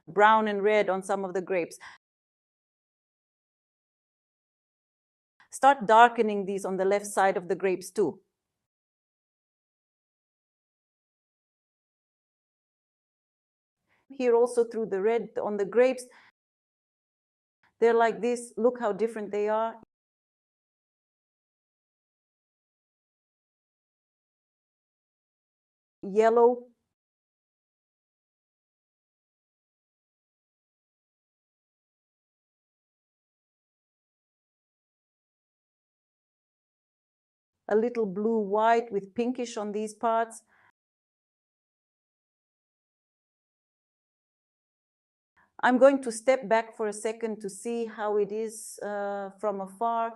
Brown and red on some of the grapes. start darkening these on the left side of the grapes too. Here also through the red on the grapes, they're like this. Look how different they are. Yellow. A little blue-white with pinkish on these parts. I'm going to step back for a second to see how it is from afar.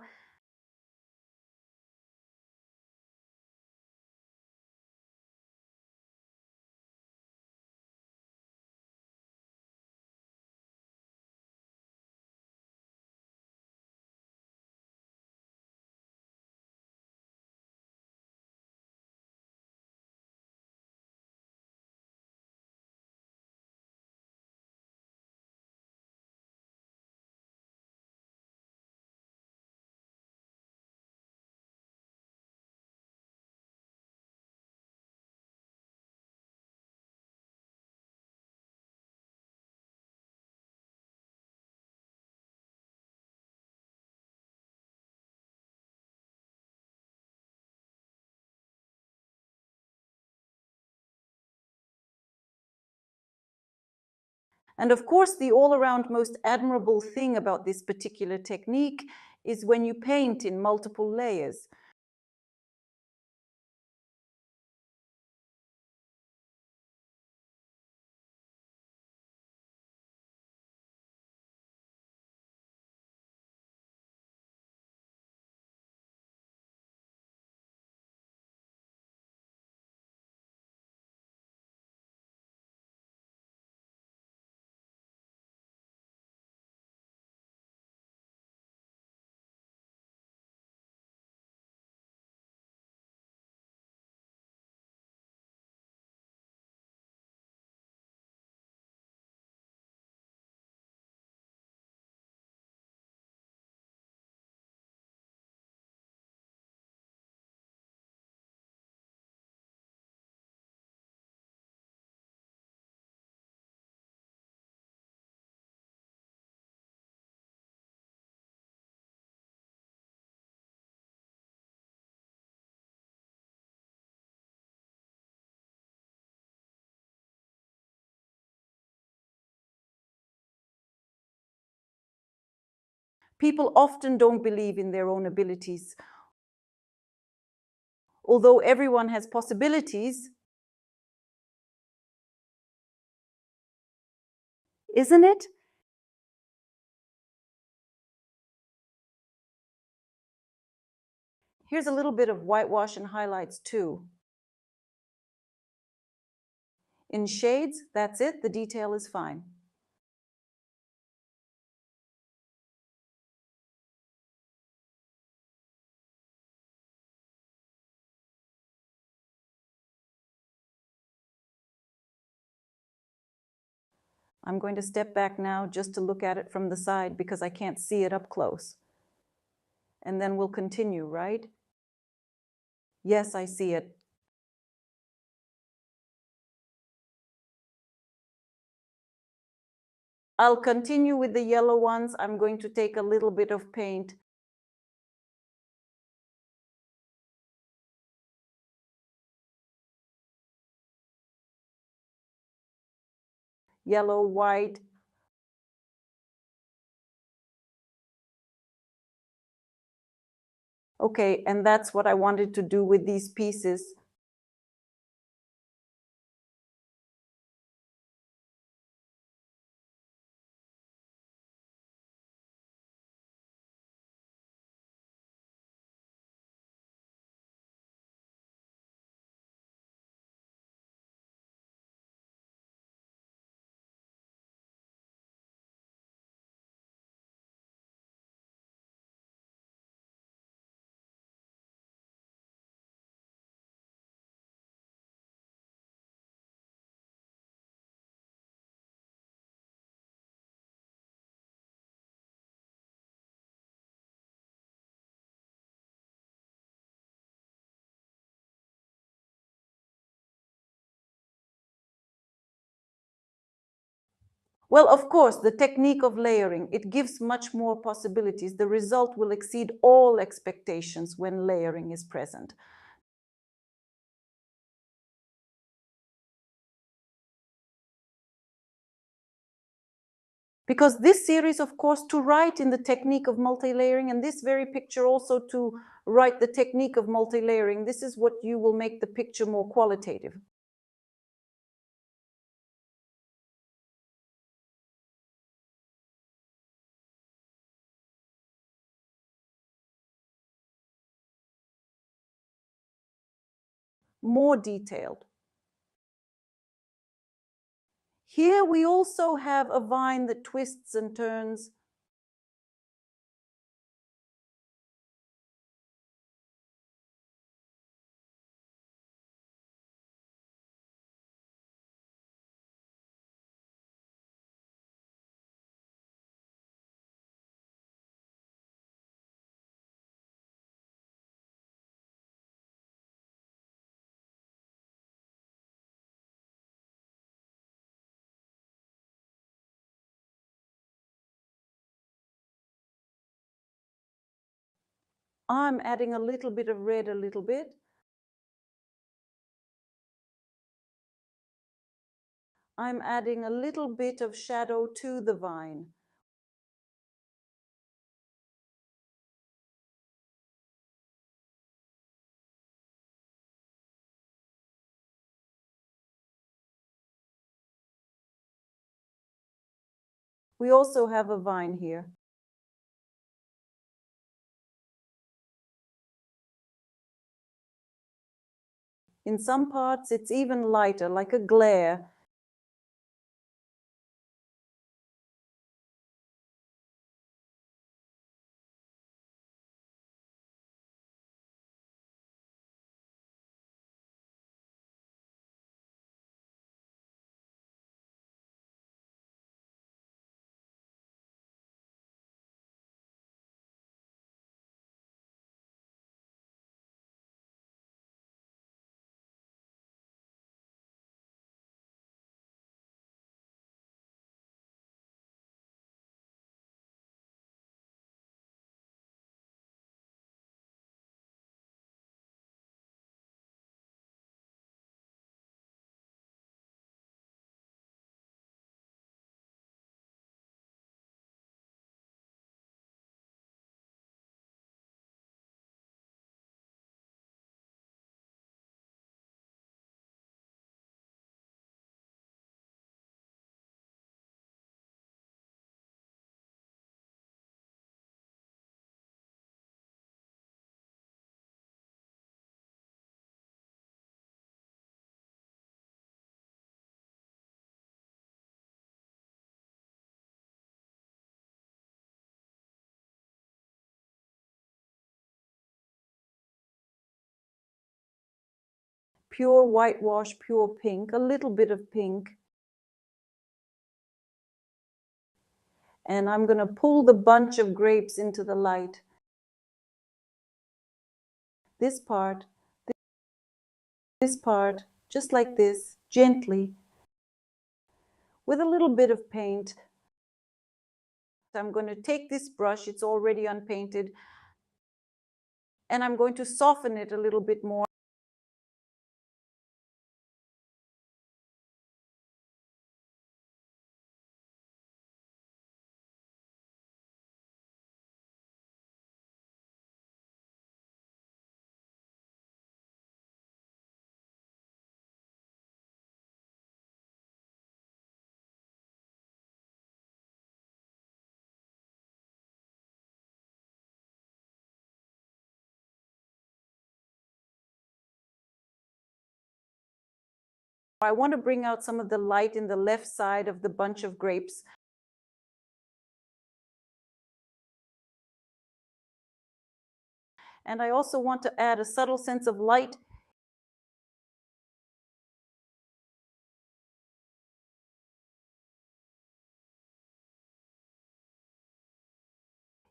And of course, the all-around most admirable thing about this particular technique is when you paint in multiple layers. People often don't believe in their own abilities. Although everyone has possibilities, isn't it? Here's a little bit of whitewash and highlights too. In shades, that's it, the detail is fine. I'm going to step back now just to look at it from the side because I can't see it up close. And then we'll continue, right? Yes, I see it. I'll continue with the yellow ones. I'm going to take a little bit of paint. Yellow, white. Okay, and that's what I wanted to do with these pieces. Well, of course, the technique of layering, it gives much more possibilities. The result will exceed all expectations when layering is present. Because this series, of course, to write in the technique of multi-layering, and this very picture also to write the technique of multi-layering, this is what you will make the picture more qualitative. More detailed. Here we also have a vine that twists and turns. I'm adding a little bit of red, a little bit. I'm adding a little bit of shadow to the vine. We also have a vine here. In some parts, it's even lighter, like a glare. Pure whitewash, pure pink, a little bit of pink. And I'm going to pull the bunch of grapes into the light. This part, just like this, gently, with a little bit of paint. I'm going to take this brush, it's already unpainted, and I'm going to soften it a little bit more. I want to bring out some of the light in the left side of the bunch of grapes. And I also want to add a subtle sense of light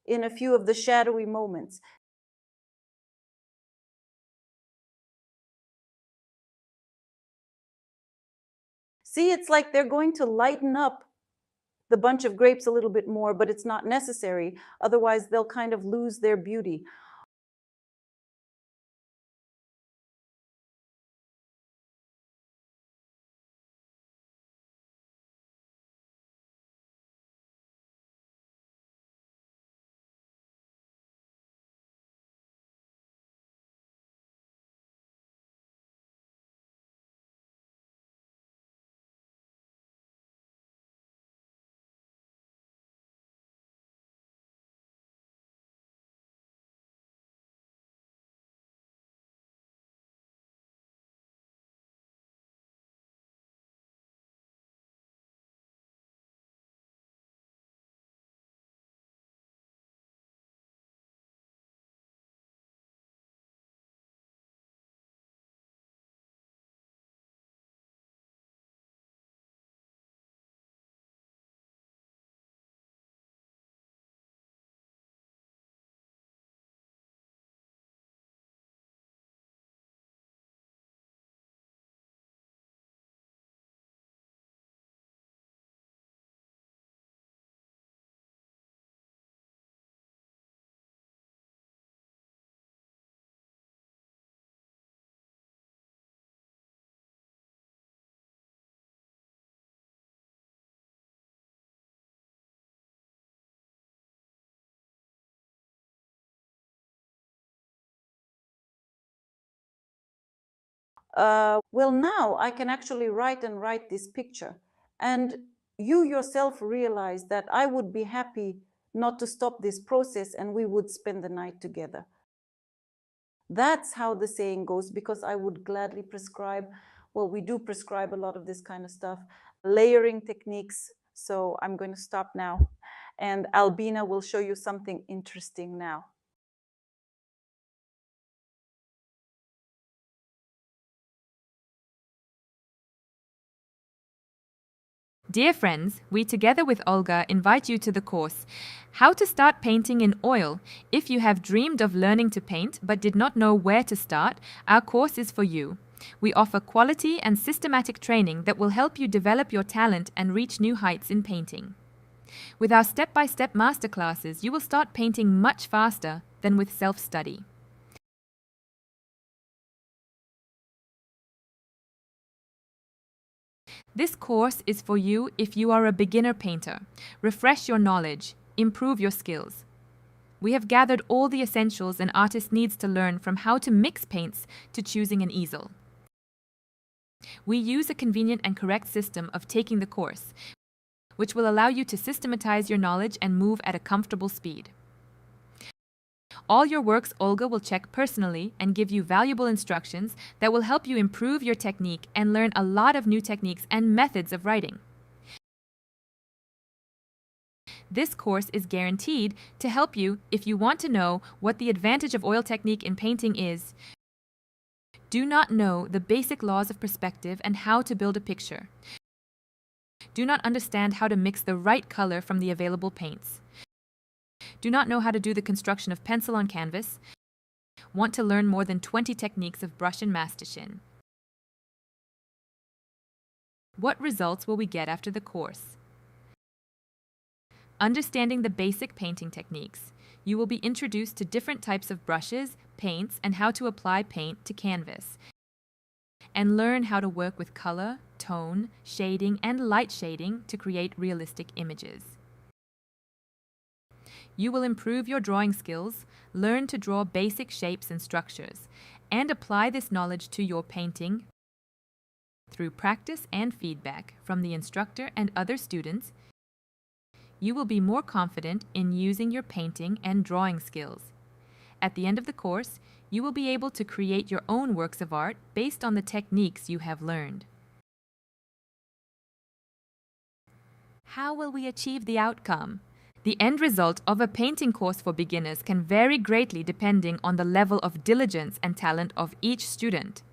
in a few of the shadowy moments. See, it's like they're going to lighten up. the bunch of grapes a little bit more, but it's not necessary. Otherwise, they'll kind of lose their beauty. Well, now I can actually write this picture. And you yourself realize that I would be happy not to stop this process and we would spend the night together. That's how the saying goes, because I would gladly prescribe, well, we do prescribe a lot of this kind of stuff, layering techniques. So I'm going to stop now. And Albina will show you something interesting now. Dear friends, we together with Olga invite you to the course, How to Start Painting in Oil. If you have dreamed of learning to paint but did not know where to start, our course is for you. We offer quality and systematic training that will help you develop your talent and reach new heights in painting. With our step-by-step masterclasses, you will start painting much faster than with self-study. This course is for you if you are a beginner painter. Refresh your knowledge, improve your skills. We have gathered all the essentials an artist needs to learn, from how to mix paints to choosing an easel. We use a convenient and correct system of taking the course, which will allow you to systematize your knowledge and move at a comfortable speed. All your works Olga will check personally and give you valuable instructions that will help you improve your technique and learn a lot of new techniques and methods of writing. This course is guaranteed to help you if you want to know what the advantage of oil technique in painting is, do not know the basic laws of perspective and how to build a picture, do not understand how to mix the right color from the available paints, do not know how to do the construction of pencil on canvas, want to learn more than 20 techniques of brush and mastichin. What results will we get after the course? Understanding the basic painting techniques, you will be introduced to different types of brushes, paints, and how to apply paint to canvas, and learn how to work with color, tone, shading, and light shading to create realistic images. You will improve your drawing skills, learn to draw basic shapes and structures, and apply this knowledge to your painting through practice and feedback from the instructor and other students. You will be more confident in using your painting and drawing skills. At the end of the course, you will be able to create your own works of art based on the techniques you have learned. How will we achieve the outcome? The end result of a painting course for beginners can vary greatly depending on the level of diligence and talent of each student.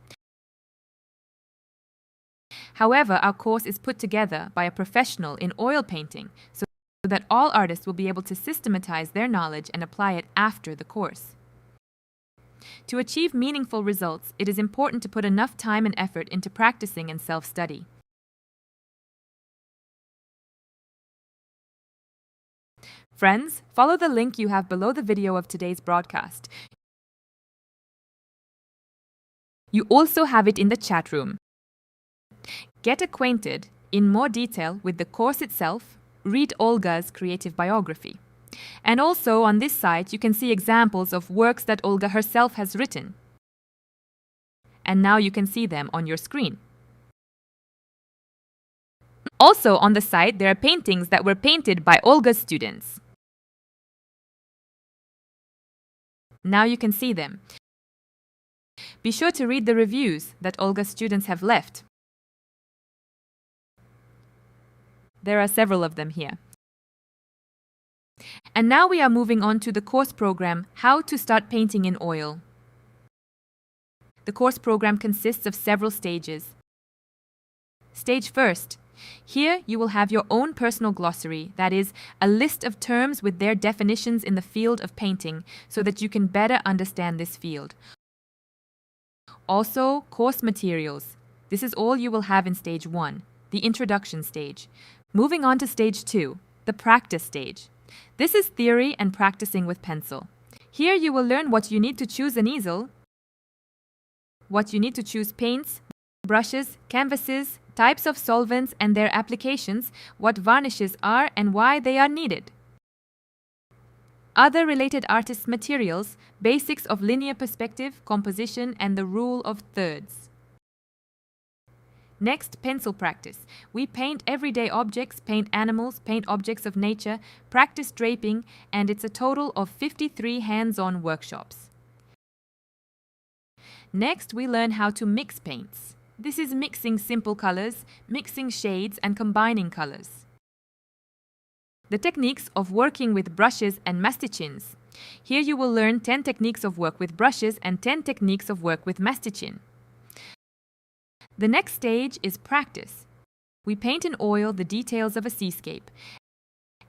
However, our course is put together by a professional in oil painting, so that all artists will be able to systematize their knowledge and apply it after the course. To achieve meaningful results, it is important to put enough time and effort into practicing and self-study. Friends, follow the link you have below the video of today's broadcast. You also have it in the chat room. Get acquainted in more detail with the course itself, read Olga's creative biography. And also on this site you can see examples of works that Olga herself has written. And now you can see them on your screen. Also on the site there are paintings that were painted by Olga's students. Now you can see them. Be sure to read the reviews that Olga's students have left. There are several of them here. And now we are moving on to the course program, How to Start Painting in Oil. The course program consists of several stages. Stage first. Here you will have your own personal glossary, that is, a list of terms with their definitions in the field of painting so that you can better understand this field. Also, course materials. This is all you will have in stage 1, the introduction stage. Moving on to stage 2, the practice stage. This is theory and practicing with pencil. Here you will learn what you need to choose an easel, what you need to choose paints, brushes, canvases, types of solvents and their applications, what varnishes are and why they are needed. Other related artists' materials, basics of linear perspective, composition, and the rule of thirds. Next, pencil practice. We paint everyday objects, paint animals, paint objects of nature, practice draping, and it's a total of 53 hands-on workshops. Next, we learn how to mix paints. This is mixing simple colors, mixing shades, and combining colors. The techniques of working with brushes and masticins. Here you will learn 10 techniques of work with brushes and 10 techniques of work with masticin. The next stage is practice. We paint in oil the details of a seascape,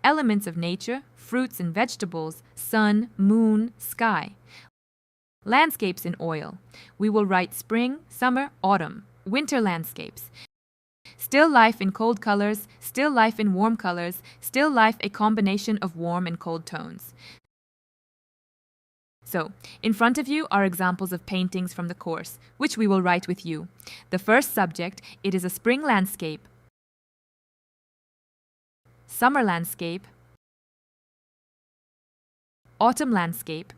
elements of nature, fruits and vegetables, sun, moon, sky. Landscapes in oil. We will write spring, summer, autumn, winter landscapes. Still life in cold colors, still life in warm colors, still life a combination of warm and cold tones. So, in front of you are examples of paintings from the course, which we will write with you. The first subject, it is a spring landscape, summer landscape, autumn landscape.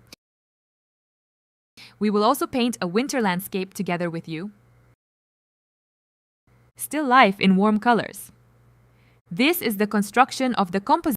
We will also paint a winter landscape together with you. Still life in warm colors. This is the construction of the composition